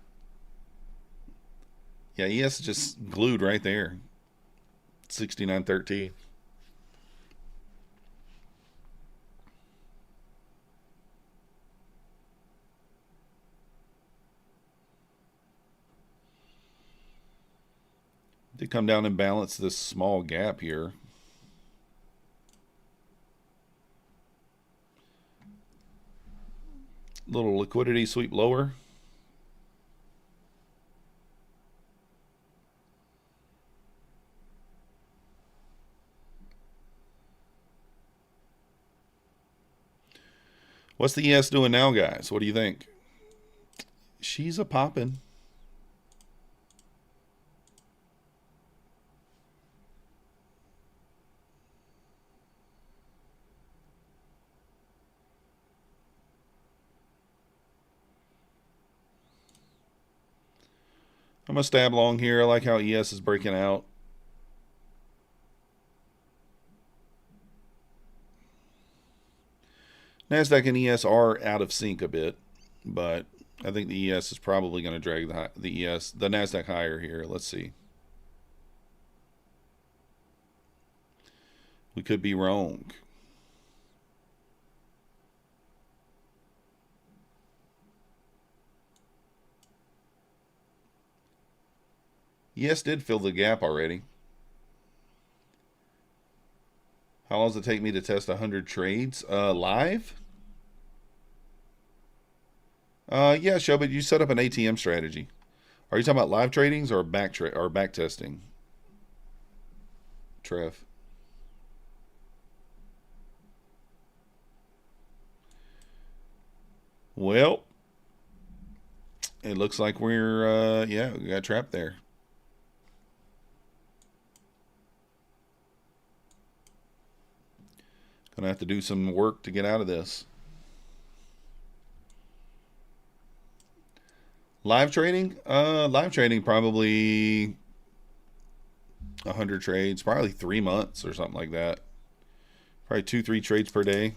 Yeah, ES just glued right there. 69.13. Did come down and balance this small gap here. Little liquidity sweep lower. What's the ES doing now, guys? What do you think? She's a poppin'. I'm going to stab long here. I like how ES is breaking out. Nasdaq and ES are out of sync a bit, but I think the ES is probably going to drag the Nasdaq higher here. Let's see. We could be wrong. ES did fill the gap already. How long does it take me to test 100 trades? Live? Yeah, Shobit, you set up an ATM strategy. Are you talking about live tradings or back testing? Trev. Well, it looks like we're yeah, we got trapped there. Gonna have to do some work to get out of this. Live trading? Live trading probably 100 trades, probably 3 months or something like that. Probably 2-3 trades per day.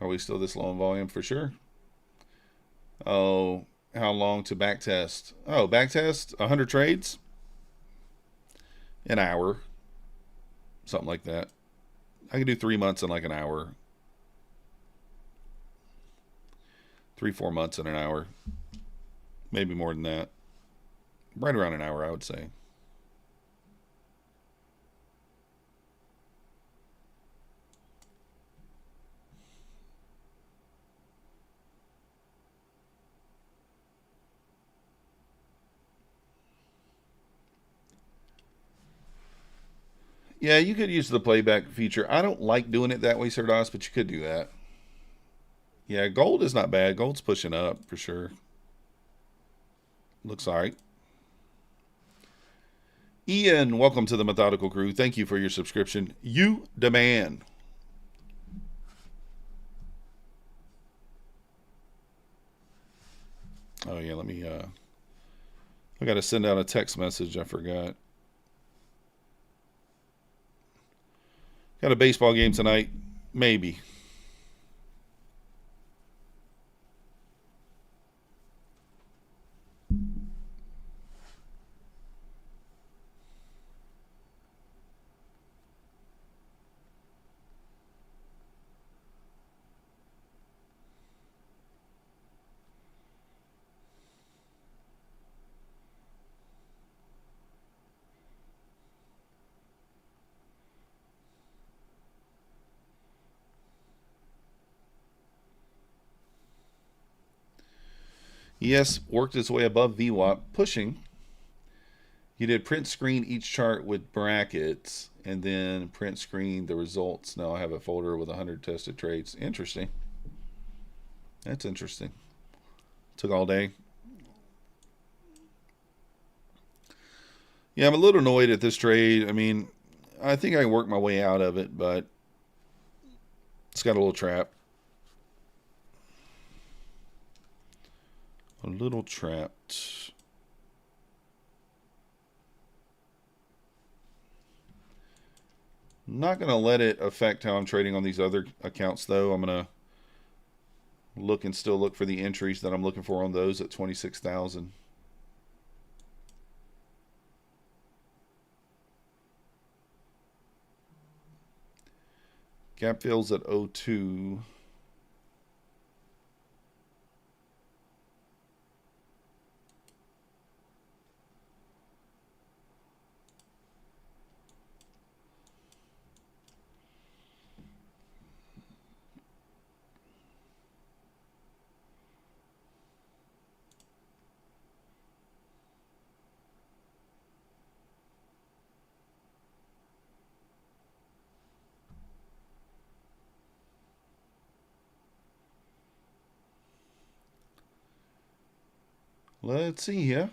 Are we still this low in volume? For sure. Oh, how long to back test? Oh, back test 100 trades? An hour. Something like that. I can do 3 months in like an hour. 3-4 months in an hour. Maybe more than that. Right around an hour, I would say. Yeah, you could use the playback feature. I don't like doing it that way, Sir Doss, but you could do that. Yeah, gold is not bad. Gold's pushing up for sure. Looks all right. Ian, welcome to the Methodical Crew. Thank you for your subscription. You demand. Oh, yeah, let me, I got to send out a text message. I forgot. Got a baseball game tonight? Maybe. Yes, worked its way above VWAP, pushing. You did print screen each chart with brackets, and then print screen the results. Now I have a folder with 100 tested trades. Interesting. That's interesting. Took all day. Yeah, I'm a little annoyed at this trade. I mean, I think I can work my way out of it, but it's got a little trap. A little trapped. I'm not going to let it affect how I'm trading on these other accounts, though. I'm going to look and still look for the entries that I'm looking for on those at 26,000. Gap fills at 02. Let's see here.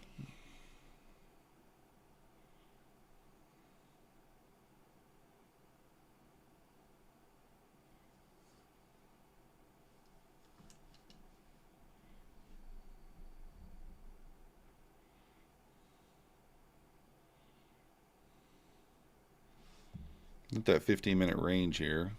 At that 15-minute range here.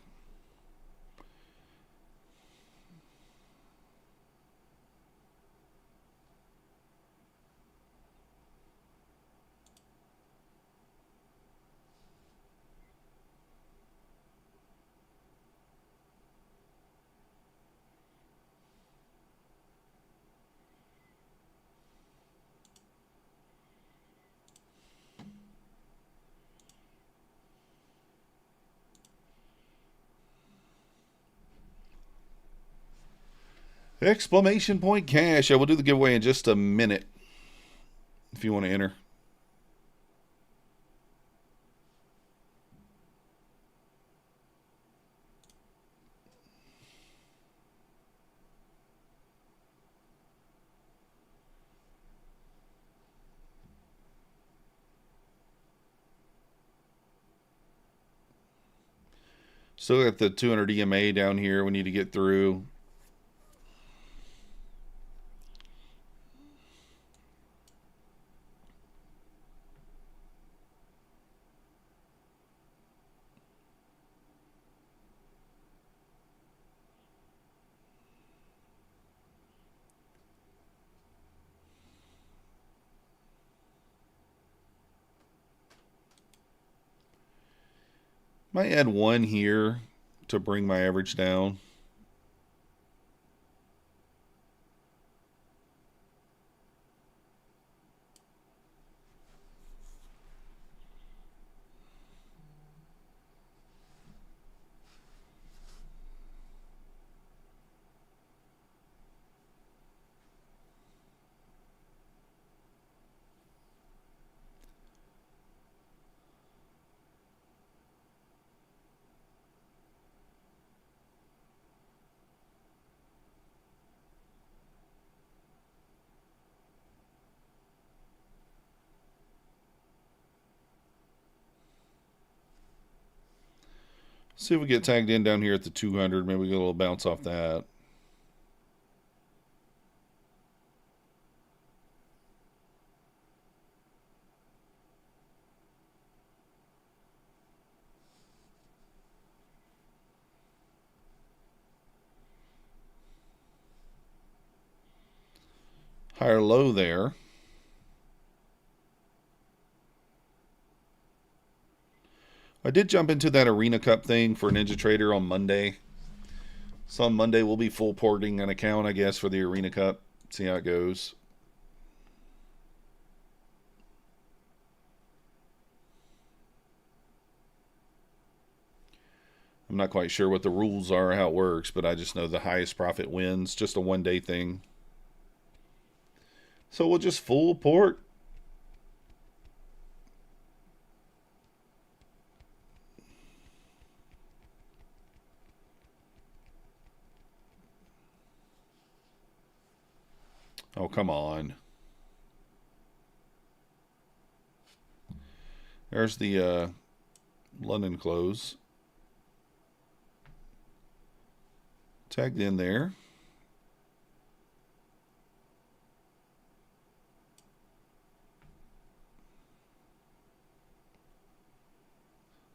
Exclamation point cash. I will do the giveaway in just a minute if you want to enter. Still got the 200 EMA down here we need to get through. Might add one here to bring my average down. See if we get tagged in down here at the 200. Maybe we get a little bounce off that. Higher low there. I did jump into that Arena Cup thing for Ninja Trader on Monday. So on Monday we'll be full porting an account, I guess, for the Arena Cup. See how it goes. I'm not quite sure what the rules are, how it works, but I just know the highest profit wins. Just a one-day thing. So we'll just full port. Oh, come on. There's the London close. Tagged in there.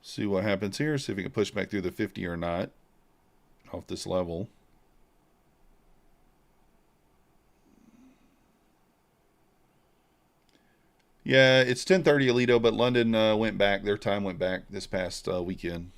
See what happens here. See if we can push back through the 50 or not off this level. Yeah, it's 10:30 Alito, but London went back. Their time went back this past weekend.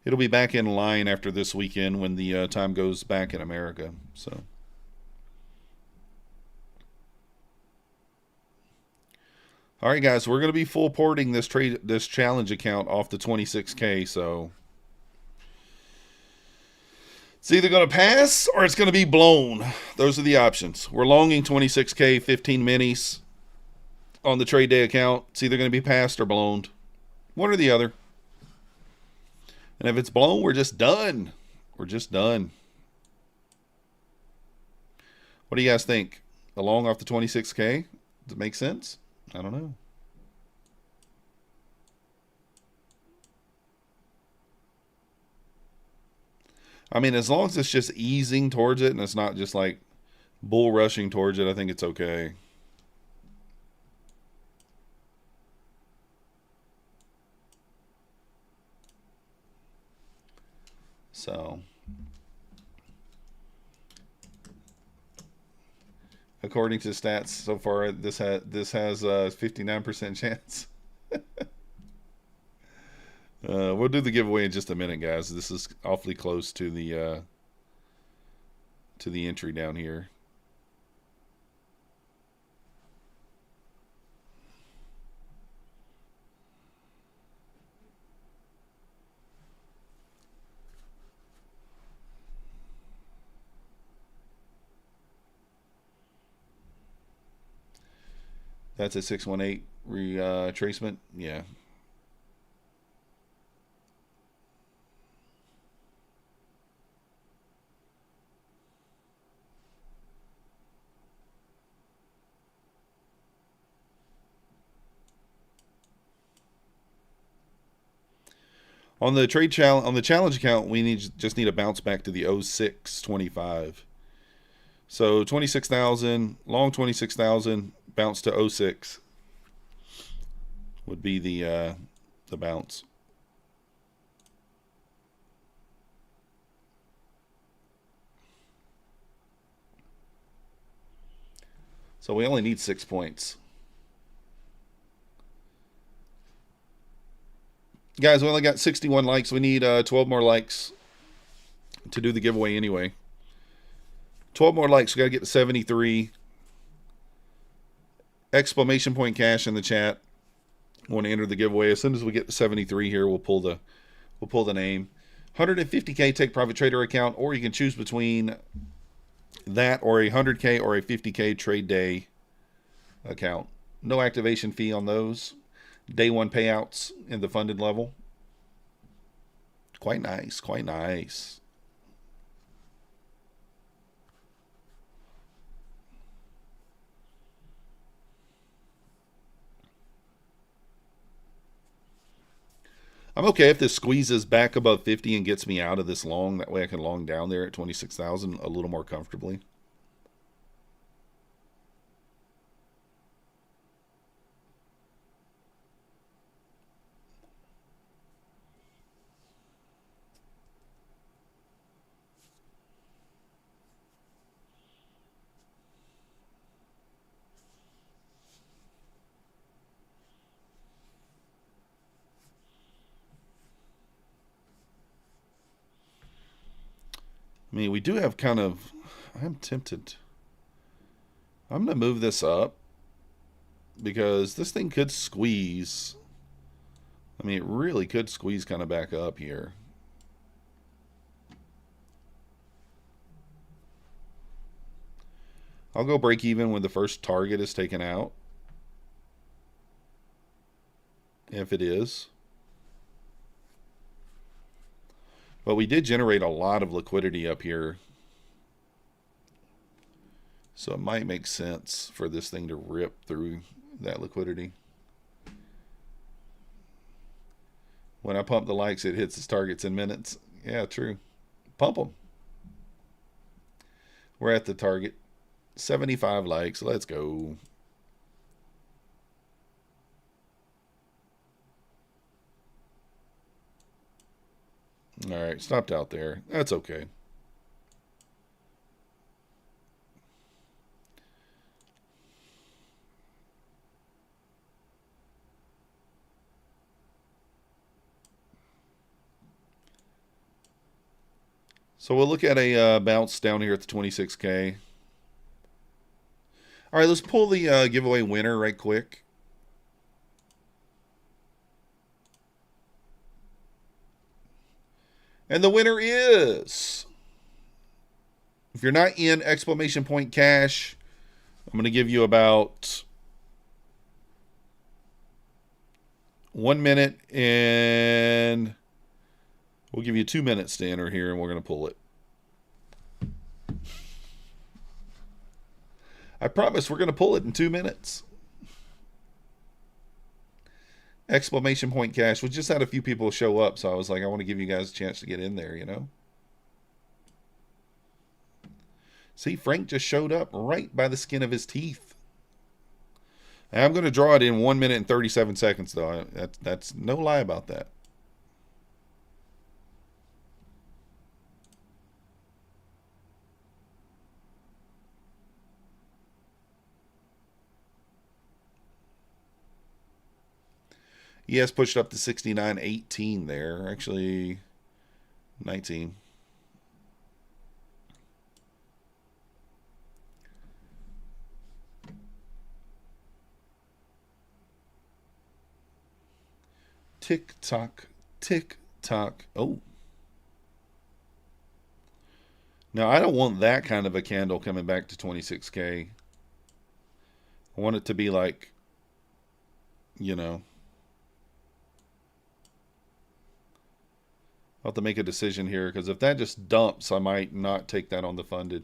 It'll be back in line after this weekend when the time goes back in America. So, all right, guys, we're going to be full porting this challenge account off the 26K. So it's either going to pass or it's going to be blown. Those are the options. We're longing 26K, 15 minis on the trade day account. It's either going to be passed or blown. One or the other. And if it's blown, we're just done. We're just done. What do you guys think? A long off the 26K? Does it make sense? I don't know. I mean, as long as it's just easing towards it and it's not just like bull rushing towards it, I think it's okay. So, according to stats so far, this has a 59% chance. We'll do the giveaway in just a minute, guys. This is awfully close to the entry down here. That's a 618 retracement. Yeah. On the challenge account, we just need a bounce back to the 0625. So 26,000, long 26,000, bounce to 06 would be the bounce. So we only need 6 points. Guys, we only got 61 likes. We need 12 more likes to do the giveaway anyway. 12 more likes. We got to get to 73. Exclamation point cash in the chat. Want to enter the giveaway. As soon as we get to 73 here, we'll pull the name. 150K take profit trader account, or you can choose between That or a 100K or a 50K trade day account. No activation fee on those. Day one payouts in the funded level. Quite nice, quite nice. I'm okay if this squeezes back above 50 and gets me out of this long. That way I can long down there at 26,000 a little more comfortably. I mean, we do have kind of... I'm tempted. I'm going to move this up because this thing could squeeze. I mean, it really could squeeze kind of back up here. I'll go break even when the first target is taken out. If it is. But we did generate a lot of liquidity up here. So it might make sense for this thing to rip through that liquidity. When I pump the likes, it hits its targets in minutes. Yeah, true. Pump them. We're at the target. 75 likes. Let's go. All right, stopped out there. That's okay. So we'll look at a bounce down here at the 26K. All right, let's pull the giveaway winner right quick. And the winner is, if you're not in exclamation point cash, I'm going to give you about 1 minute, and we'll give you 2 minutes to enter here, and we're going to pull it. I promise we're going to pull it in 2 minutes. Exclamation point cash. We just had a few people show up, so I was like, I want to give you guys a chance to get in there, you know? See, Frank just showed up right by the skin of his teeth. And I'm going to draw it in 1 minute and 37 seconds, though. That's no lie about that. ES pushed up to 69.18 there. Actually, 19. Tick tock, tick tock. Oh. Now, I don't want that kind of a candle coming back to 26K. I want it to be like, you know, I'll have to make a decision here, because if that just dumps, I might not take that on the funded.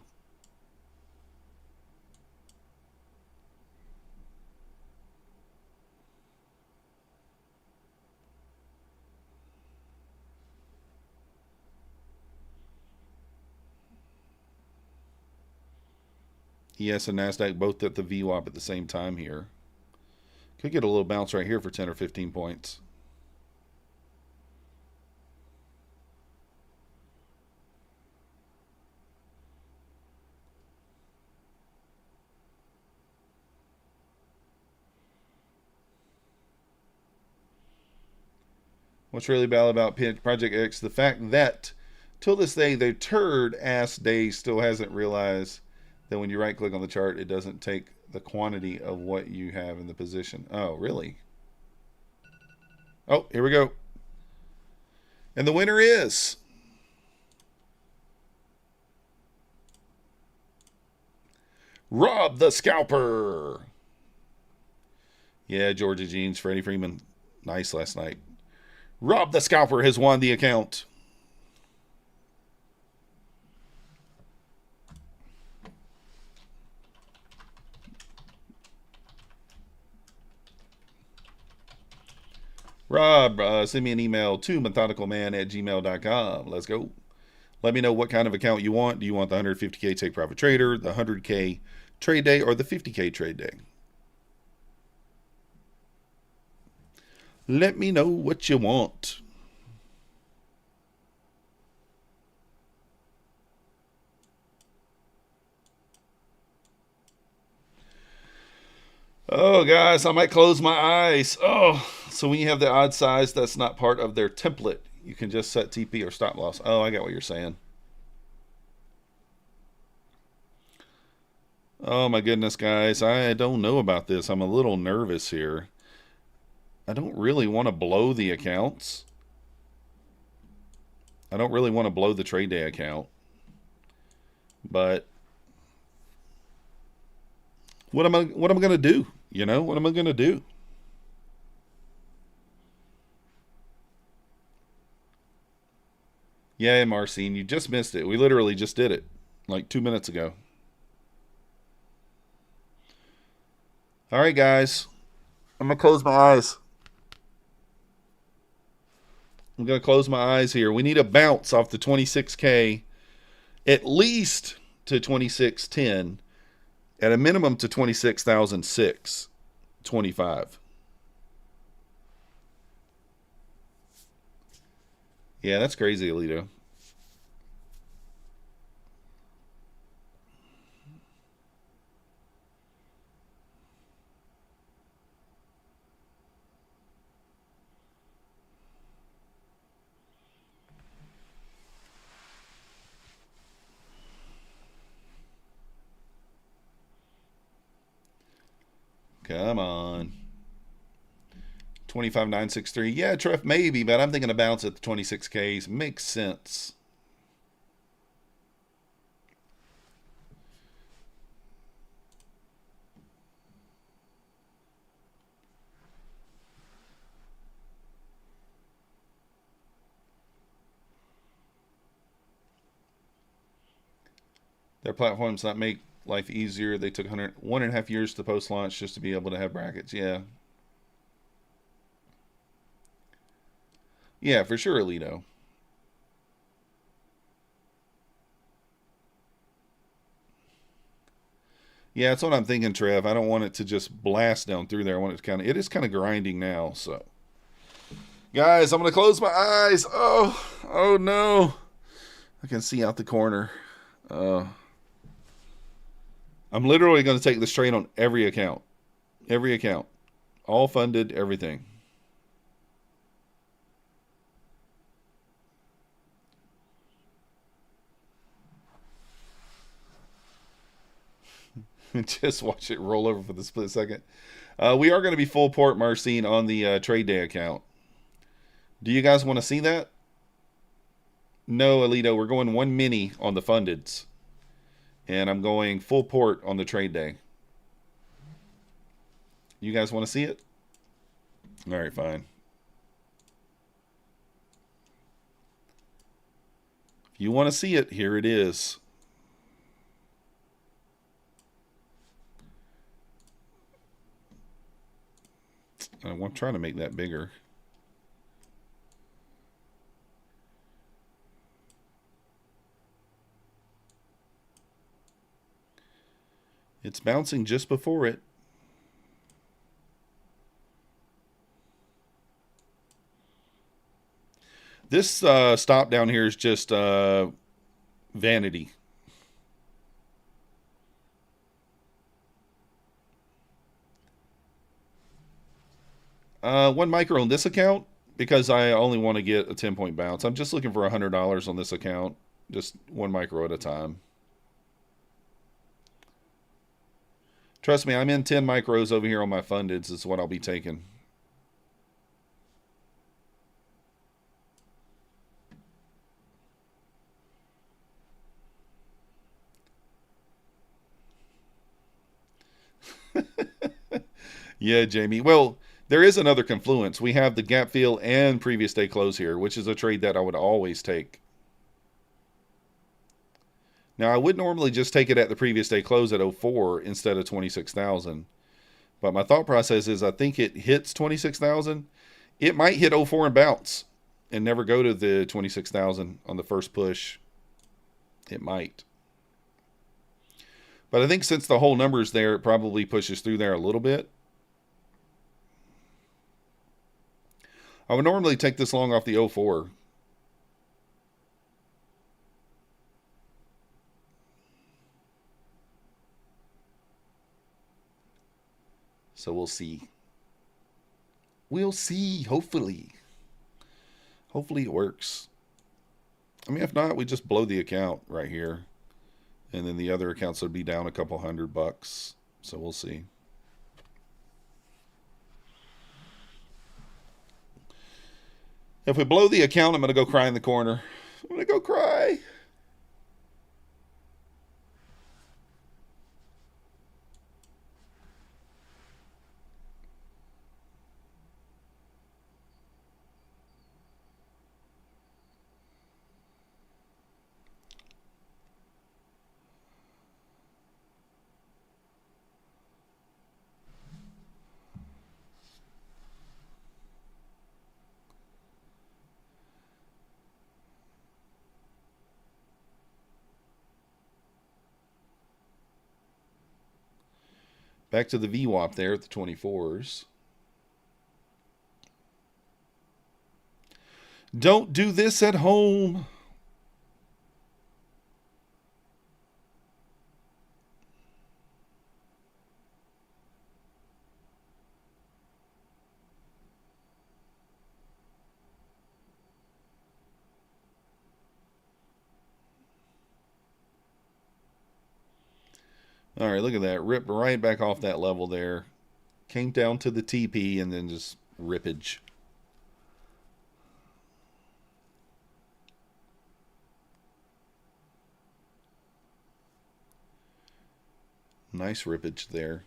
ES and Nasdaq both at the VWAP at the same time here. Could get a little bounce right here for 10 or 15 points. What's really bad about Project X? The fact that, till this day, the turd-ass day still hasn't realized that when you right-click on the chart, it doesn't take the quantity of what you have in the position. Oh, really? Oh, here we go. And the winner is Rob the Scalper. Yeah, Georgia Jeans, Freddie Freeman. Nice last night. Rob the Scalper has won the account. Rob, send me an email to methodicalman@gmail.com. Let's go. Let me know what kind of account you want. Do you want the 150K Take Profit Trader, the 100K Trade Day, or the 50K Trade Day? Let me know what you want. Oh, guys, I might close my eyes. Oh, so when you have the odd size, that's not part of their template. You can just set TP or stop loss. Oh, I get what you're saying. Oh, my goodness, guys. I don't know about this. I'm a little nervous here. I don't really want to blow the accounts. I don't really want to blow the trade day account. But what am I going to do? You know, what am I going to do? Yeah, Marcine, you just missed it. We literally just did it like 2 minutes ago. All right, guys. I'm going to close my eyes. I'm going to close my eyes here. We need a bounce off the 26K at least to 2610, at a minimum to 26,006.25. Yeah, that's crazy, Alito. Come on. 25,963. Yeah, Treff, maybe, but I'm thinking a bounce at the 26Ks. Makes sense. Their platforms not make life easier. They took 1.5 years to post launch just to be able to have brackets. Yeah. Yeah, for sure, Alito. Yeah, that's what I'm thinking, Trev. I don't want it to just blast down through there. I want it to it is kind of grinding now, so. Guys, I'm going to close my eyes. Oh no. I can see out the corner. I'm literally going to take this trade on every account. Every account. All funded, everything. Just watch it roll over for the split second. We are going to be full port, Marcine, on the trade day account. Do you guys want to see that? No, Alito, we're going one mini on the fundeds. And I'm going full port on the trade day. You guys want to see it? All right, fine. If you want to see it, here it is. I'm trying to make that bigger. It's bouncing just before it. This stop down here is just vanity. One micro on this account because I only want to get a 10-point bounce. I'm just looking for $100 on this account. Just one micro at a time. Trust me, I'm in 10 micros over here on my fundeds. This is what I'll be taking. Yeah, Jamie. Well, there is another confluence. We have the gap fill and previous day close here, which is a trade that I would always take. Now, I would normally just take it at the previous day close at 04 instead of 26,000. But my thought process is I think it hits 26,000. It might hit 04 and bounce and never go to the 26,000 on the first push. It might. But I think since the whole number's there, it probably pushes through there a little bit. I would normally take this long off the 04. So we'll see. We'll see, hopefully. Hopefully it works. I mean, if not, we just blow the account right here. And then the other accounts would be down a couple $100. So we'll see. If we blow the account, I'm going to go cry in the corner. I'm going to go cry. Back to the VWAP there at the 24s. Don't do this at home. All right, look at that. Rip right back off that level there. Came down to the TP and then just rippage. Nice rippage there.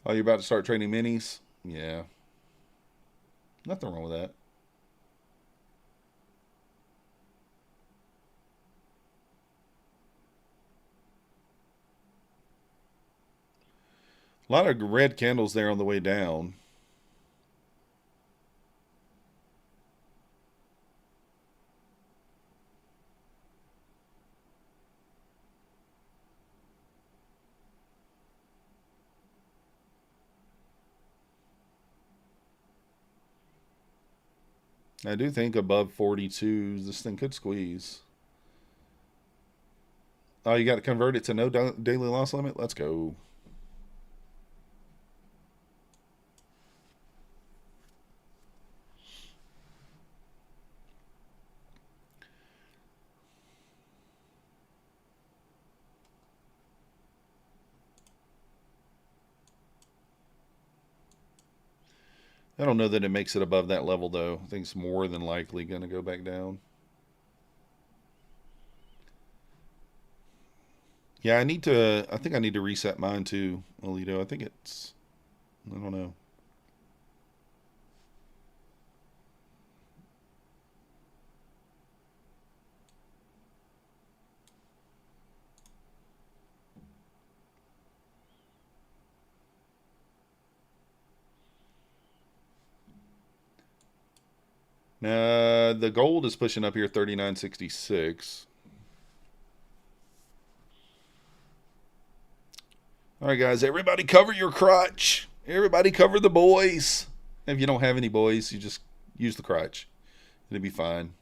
Oh, you're about to start trading minis? Yeah. Nothing wrong with that. A lot of red candles there on the way down. I do think above 42, this thing could squeeze. Oh, you got to convert it to no daily loss limit? Let's go. I don't know that it makes it above that level, though. I think it's more than likely going to go back down. Yeah, I think I need to reset mine too, Alito. I think I don't know. The gold is pushing up here 39.66. All right, guys, everybody cover your crotch. Everybody cover the boys. If you don't have any boys, you just use the crotch. It'll be fine.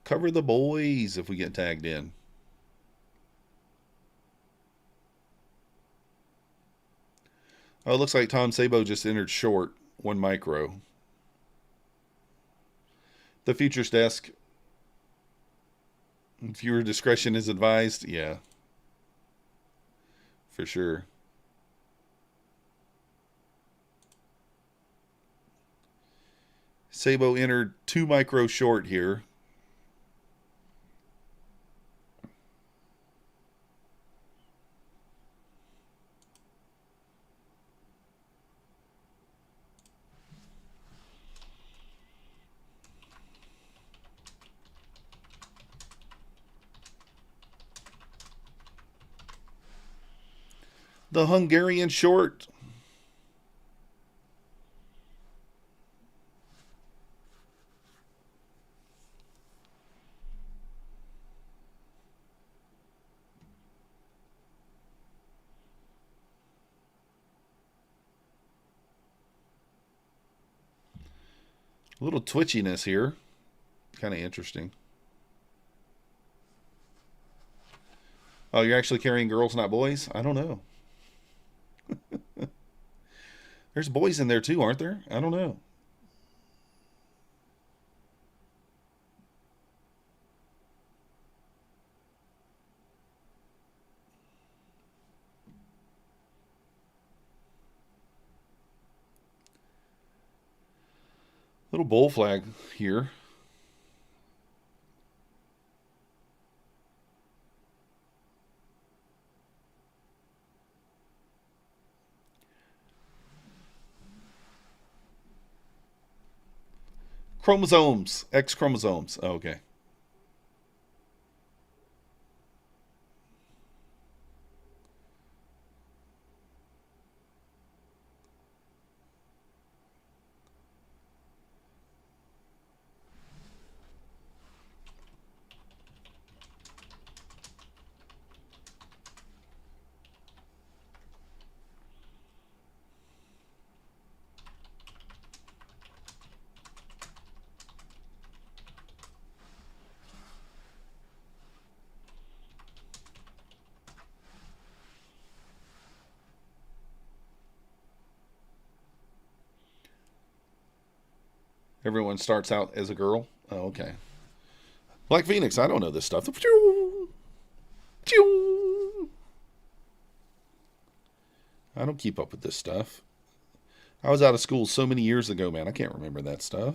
Cover the boys if we get tagged in. Oh, it looks like Tom Sabo just entered short 1 micro. The futures desk. Viewer discretion is advised. Yeah. For sure. Sabo entered 2 micro short here. The Hungarian short. A little twitchiness here. Kind of interesting. Oh, you're actually carrying girls, not boys? I don't know. There's boys in there too, aren't there? I don't know. Little bull flag here. Chromosomes. X chromosomes. Oh, okay. Everyone starts out as a girl. Oh, okay. Black Phoenix, I don't know this stuff. I don't keep up with this stuff. I was out of school so many years ago, man. I can't remember that stuff.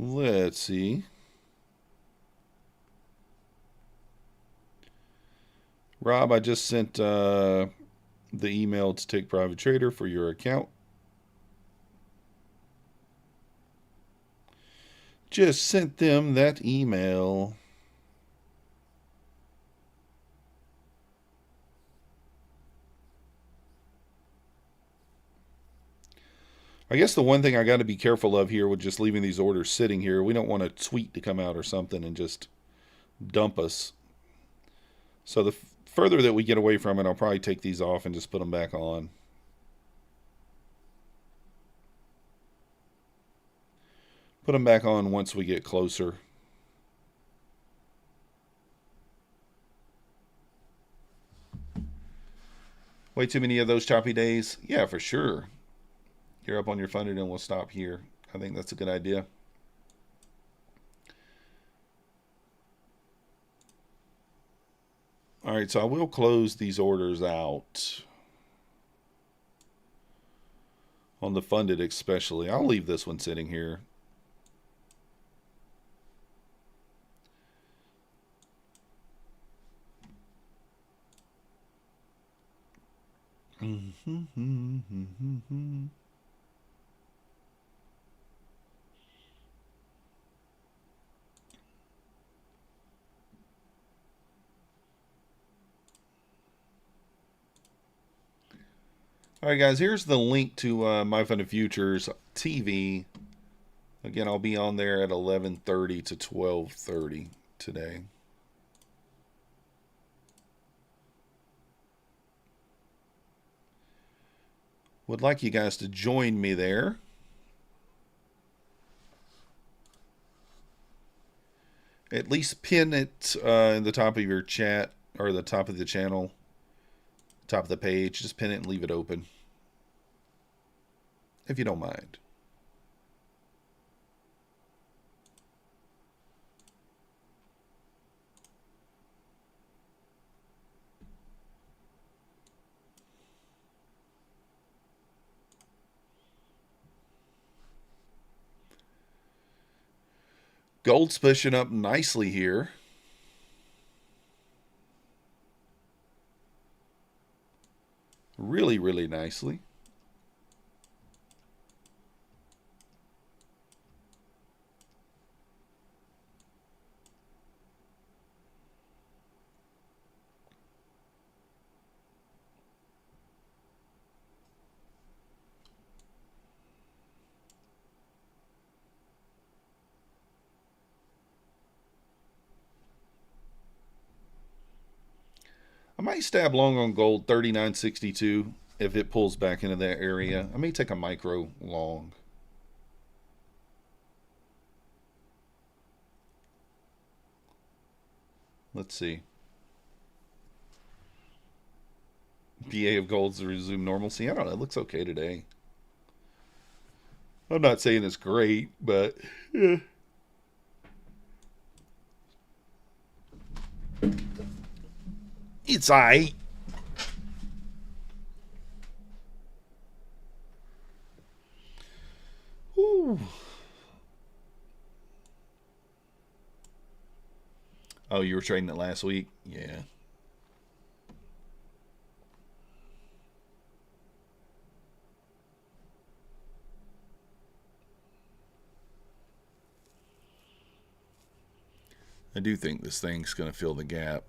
Let's see. Rob, I just sent the email to Take Private Trader for your account. Just sent them that email. I guess the one thing I got to be careful of here with just leaving these orders sitting here, we don't want a tweet to come out or something and just dump us. So the further that we get away from it, I'll probably take these off and just put them back on. Put them back on once we get closer. Way too many of those choppy days? Yeah, for sure. You're up on your funded and we'll stop here. I think that's a good idea. All right, so I will close these orders out. On the funded especially. I'll leave this one sitting here. All right, guys, here's the link to My Funded Futures TV. Again, I'll be on there at 11:30 to 12:30 today. Would like you guys to join me there. At least pin it in the top of your chat or the top of the channel, top of the page. Just pin it and leave it open, if you don't mind. Gold's pushing up nicely here. Really, really nicely. I might stab long on gold 39.62 if it pulls back into that area. I may take a micro long. Let's see. PA of gold's to resume normalcy. I don't know. It looks okay today. I'm not saying it's great, but yeah. It's aight. Ooh. Oh, you were trading it last week? Yeah. I do think this thing's going to fill the gap.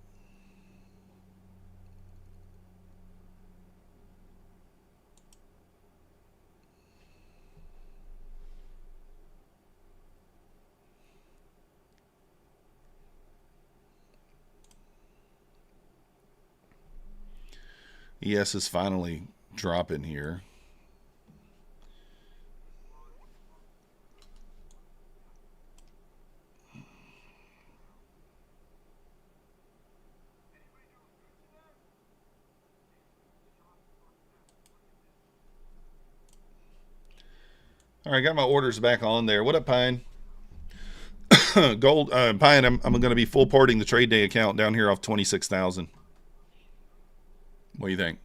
ES is finally dropping here. All right, got my orders back on there. What up, Pine? Gold, Pine, I'm going to be full porting the trade day account down here off 26,000. What do you think?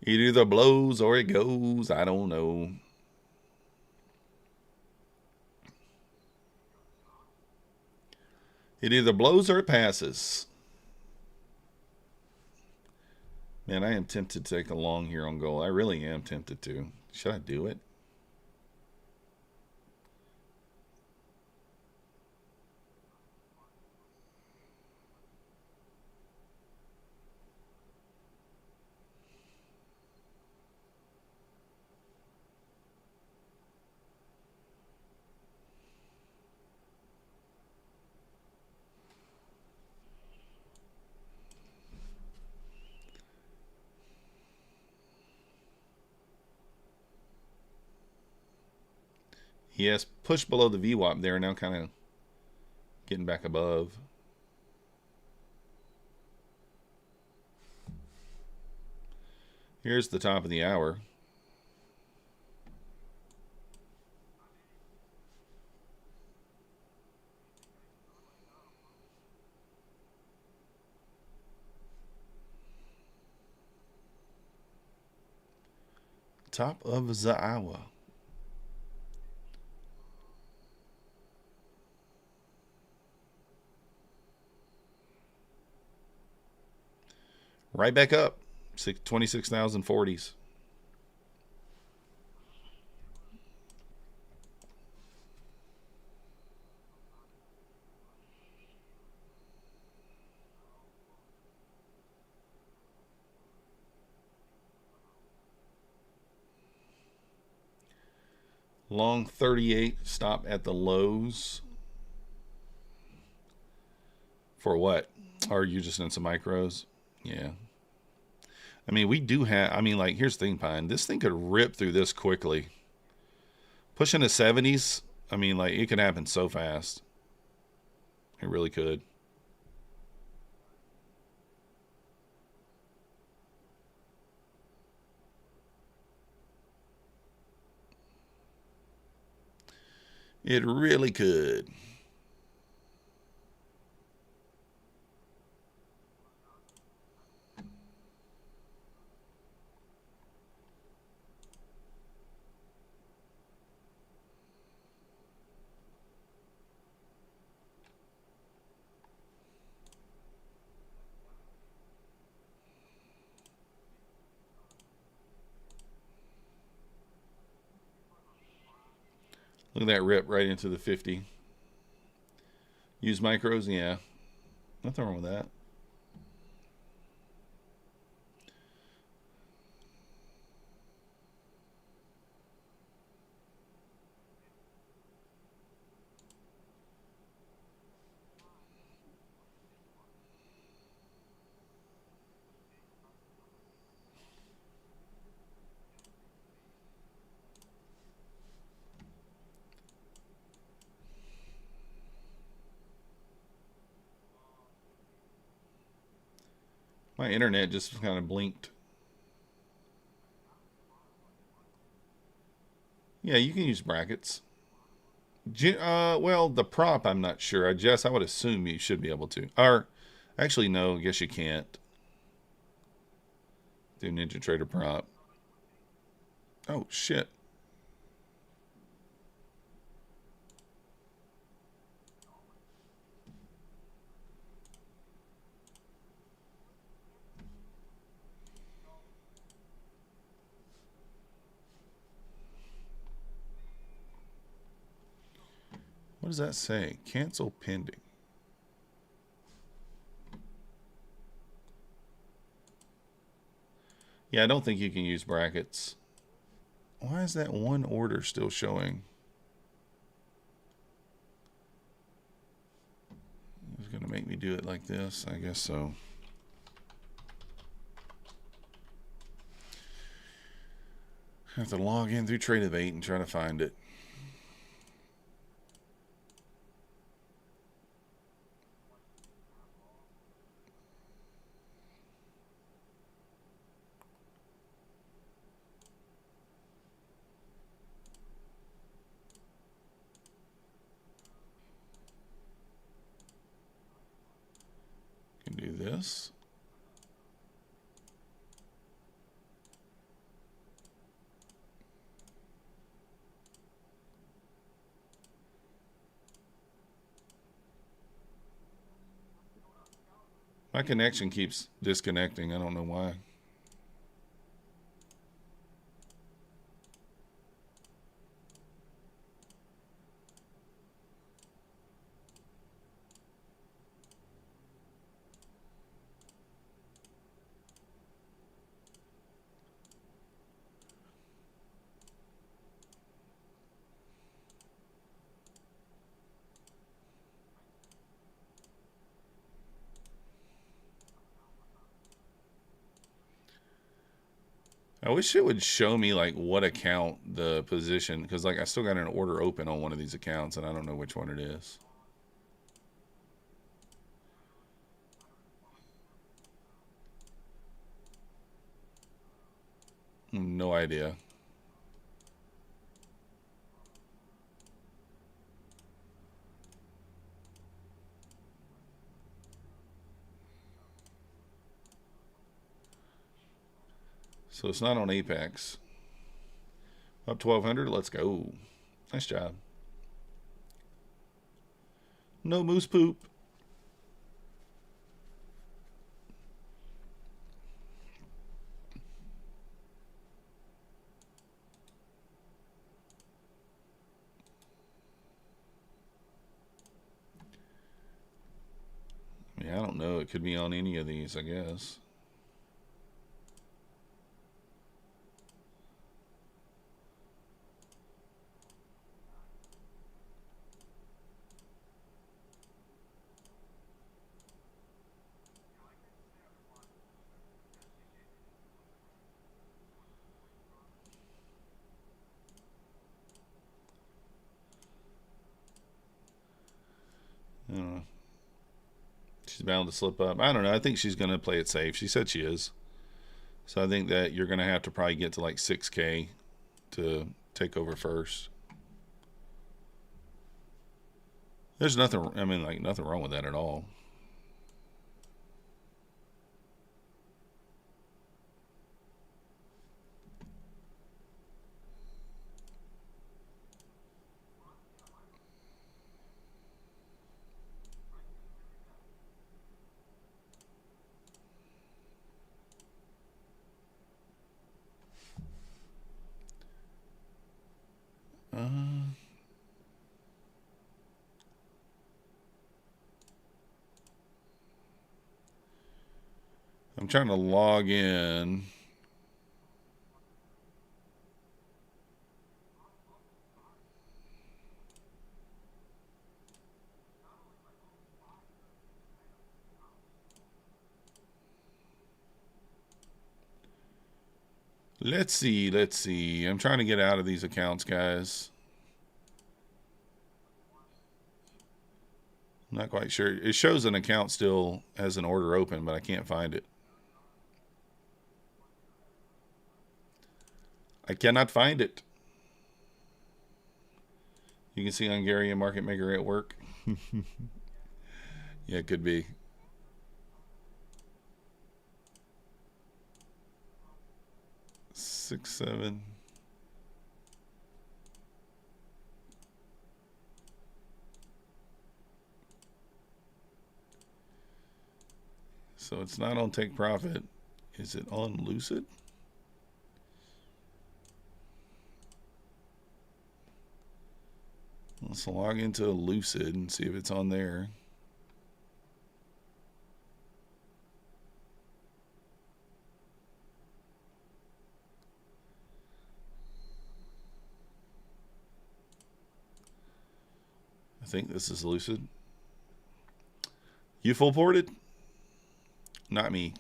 It either blows or it goes. I don't know. It either blows or it passes. Man, I am tempted to take a long here on gold. I really am tempted to. Should I do it? Yes, push below the VWAP there, now kind of getting back above. Here's the top of the hour. Top of the hour. Right back up. 26,040s. Long 38. Stop at the lows. For what? Are you just in some micros? Yeah. I mean, we do have, I mean, like, here's the thing, Pine. This thing could rip through this quickly. Pushing the 70s, I mean, like, it could happen so fast. It really could. It really could. Look at that rip right into the 50. Use micros? Yeah. Nothing wrong with that. My internet just kind of blinked. Yeah, you can use brackets. Well, the prop, I'm not sure. I would assume you should be able to. Or, actually, no, I guess you can't. Do Ninja Trader prop. Oh, shit. What does that say? Cancel pending. Yeah, I don't think you can use brackets. Why is that one order still showing? It's going to make me do it like this. I guess so. I have to log in through Tradeovate and try to find it. Can do this. My connection keeps disconnecting. I don't know why. I wish it would show me like what account the position, because like I still got an order open on one of these accounts and I don't know which one it is. No idea. So it's not on Apex. Up 1,200. Let's go. Nice job. No moose poop. Yeah, I don't know. It could be on any of these, I guess. I don't know. She's bound to slip up. I don't know. I think she's going to play it safe. She said she is. So I think that you're going to have to probably get to like 6K to take over first. There's nothing, I mean, like nothing wrong with that at all. I'm trying to log in. Let's see. I'm trying to get out of these accounts, guys. I'm not quite sure. It shows an account still has an order open, but I can't find it. I cannot find it. You can see Hungarian market maker at work. Yeah, it could be. Six, 7. So it's not on Take Profit. Is it on Lucid? Let's log into Lucid and see if it's on there. I think this is Lucid. You full ported? Not me.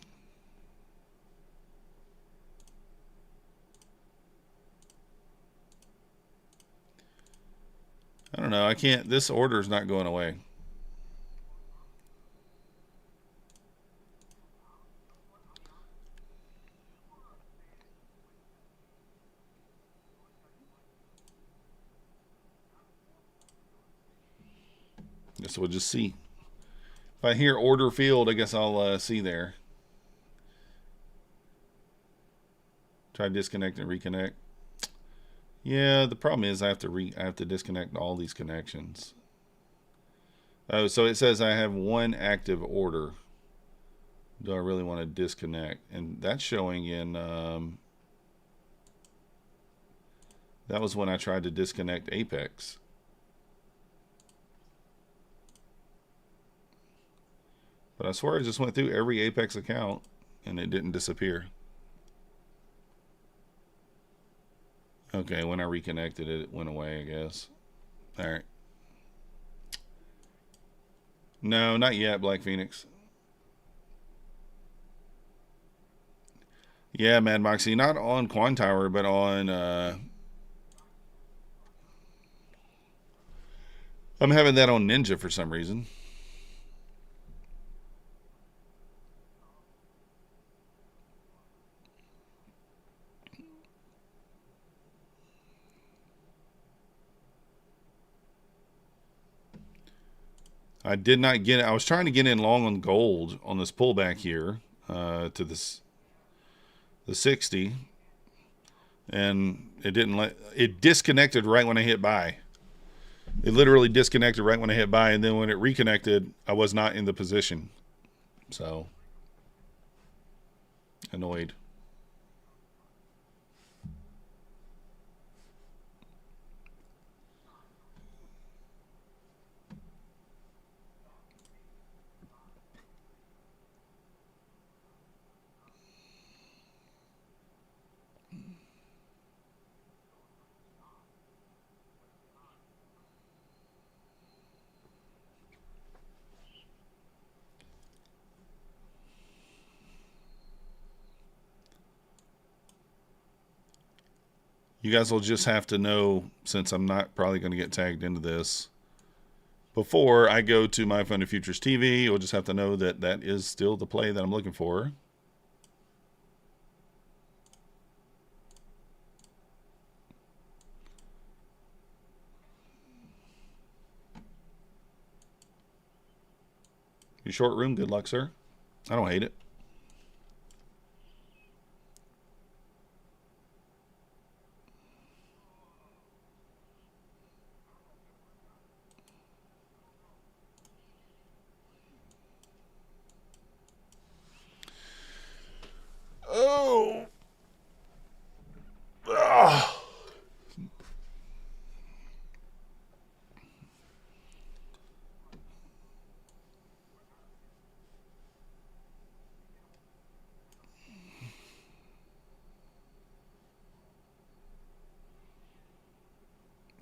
I don't know. I can't. This order's not going away. Guess we'll just see. If I hear order field, I guess I'll see there. Try to disconnect and reconnect. Yeah, the problem is I have to disconnect all these connections. Oh, so it says I have one active order. Do I really want to disconnect? And that's showing in that was when I tried to disconnect Apex. But I swear I just went through every Apex account and it didn't disappear. Okay, when I reconnected it, it went away, I guess. All right. No, not yet, Black Phoenix. Yeah, Mad Moxie, not on Quan Tower, but on I'm having that on Ninja for some reason. I did not get it. I was trying to get in long on gold on this pullback here to the 60. and it disconnected right when I hit buy. It literally disconnected right when I hit buy, and then when it reconnected, I was not in the position. So, annoyed. You guys will just have to know, since I'm not probably going to get tagged into this, before I go to my Funded Futures TV, you'll just have to know that that is still the play that I'm looking for. You short room, good luck, sir. I don't hate it. Oh. Ah.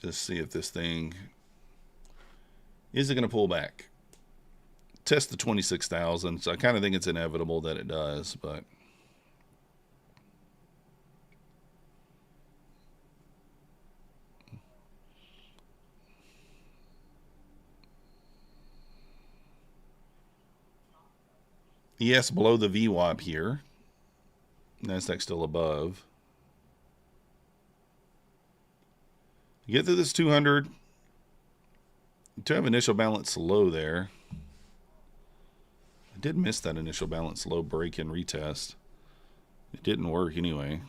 Just see if this thing is it going to pull back. Test the 26,000. So I kind of think it's inevitable that it does, but yes, below the VWAP here. Nasdaq still above. You get through this 200. To have initial balance low there. I did miss that initial balance low break and retest. It didn't work anyway.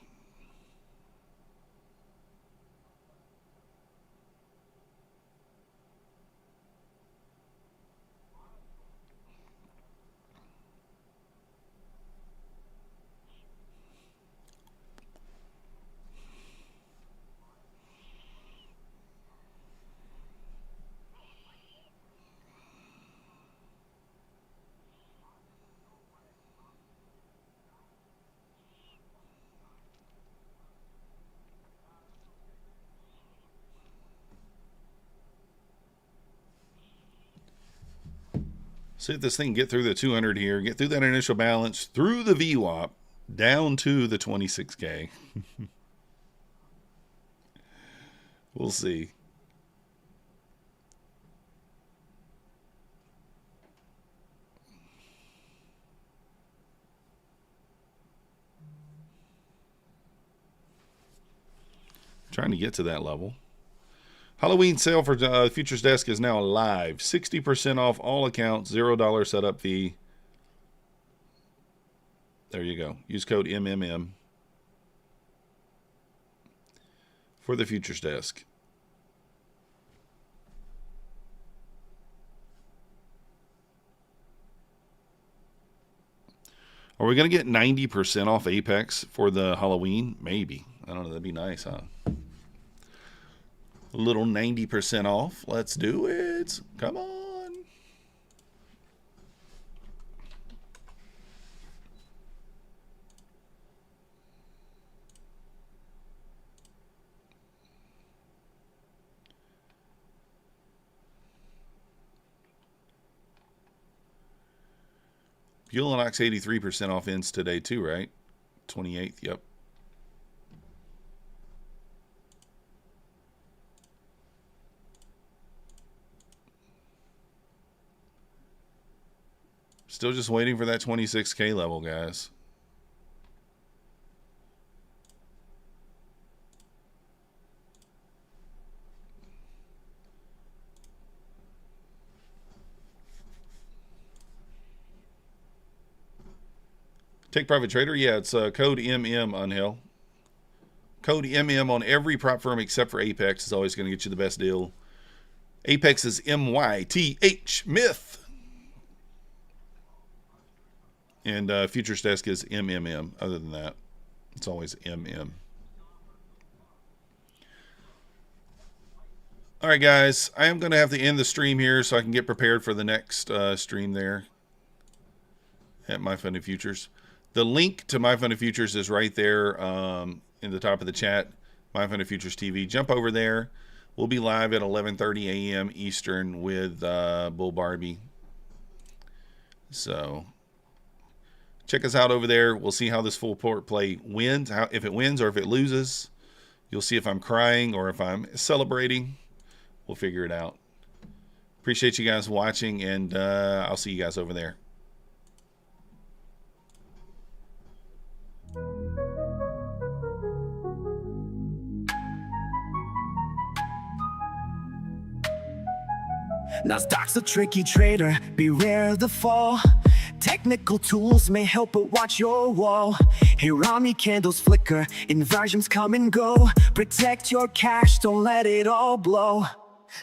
See if this thing can get through the 200 here, get through that initial balance, through the VWAP, down to the 26K. We'll see. Trying to get to that level. Halloween sale for Futures Desk is now live. 60% off all accounts, $0 setup fee. There you go. Use code MMM for the Futures Desk. Are we going to get 90% off Apex for the Halloween? Maybe. I don't know. That'd be nice, huh? A little 90% off. Let's do it. Come on. Fuel and Ox 83% off ends today too, right? 28th, yep. Still just waiting for that 26K level, guys. Take Private Trader? Yeah, it's code MM, Unhill. Code MM on every prop firm except for Apex is always going to get you the best deal. Apex is MYTH, Myth. And Futures Desk is MMM. Other than that, it's always MM. All right, guys. I am going to have to end the stream here so I can get prepared for the next stream there at My Funded Futures. The link to My Funded Futures is right there in the top of the chat. My Funded Futures TV. Jump over there. We'll be live at 11:30 a.m. Eastern with Bull Barbie. So check us out over there. We'll see how this full port play wins. If it wins or if it loses. You'll see if I'm crying or if I'm celebrating. We'll figure it out. Appreciate you guys watching, and I'll see you guys over there. Nasdaq's a tricky trader, beware the fall. Technical tools may help, but watch your wall. Hirami candles flicker, inversions come and go. Protect your cash, don't let it all blow.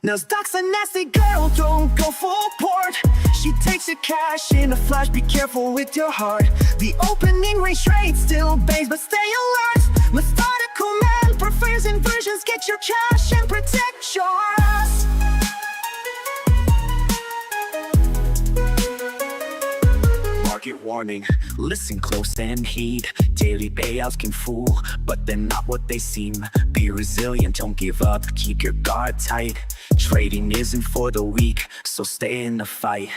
Nasdaq's a nasty girl, don't go full port. She takes your cash in a flash, be careful with your heart. The opening range trade still bangs, but stay alert. Methodical man prefers inversions, get your cash and protect yours. Market warning, listen close and heed. Daily payouts can fool, but they're not what they seem. Be resilient, don't give up, keep your guard tight. Trading isn't for the weak, so stay in the fight.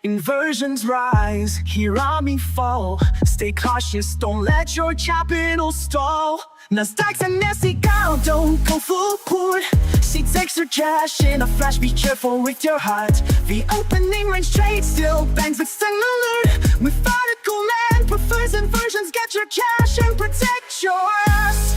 Inversions rise, Hirami fall. Stay cautious, don't let your capital stall. Nasdaq's a nasty gal, don't go full port. She takes her cash in a flash, be careful with your heart. The opening range trade still bangs, but stay alert. Methodical man prefers inversions, get your cash and protect yours.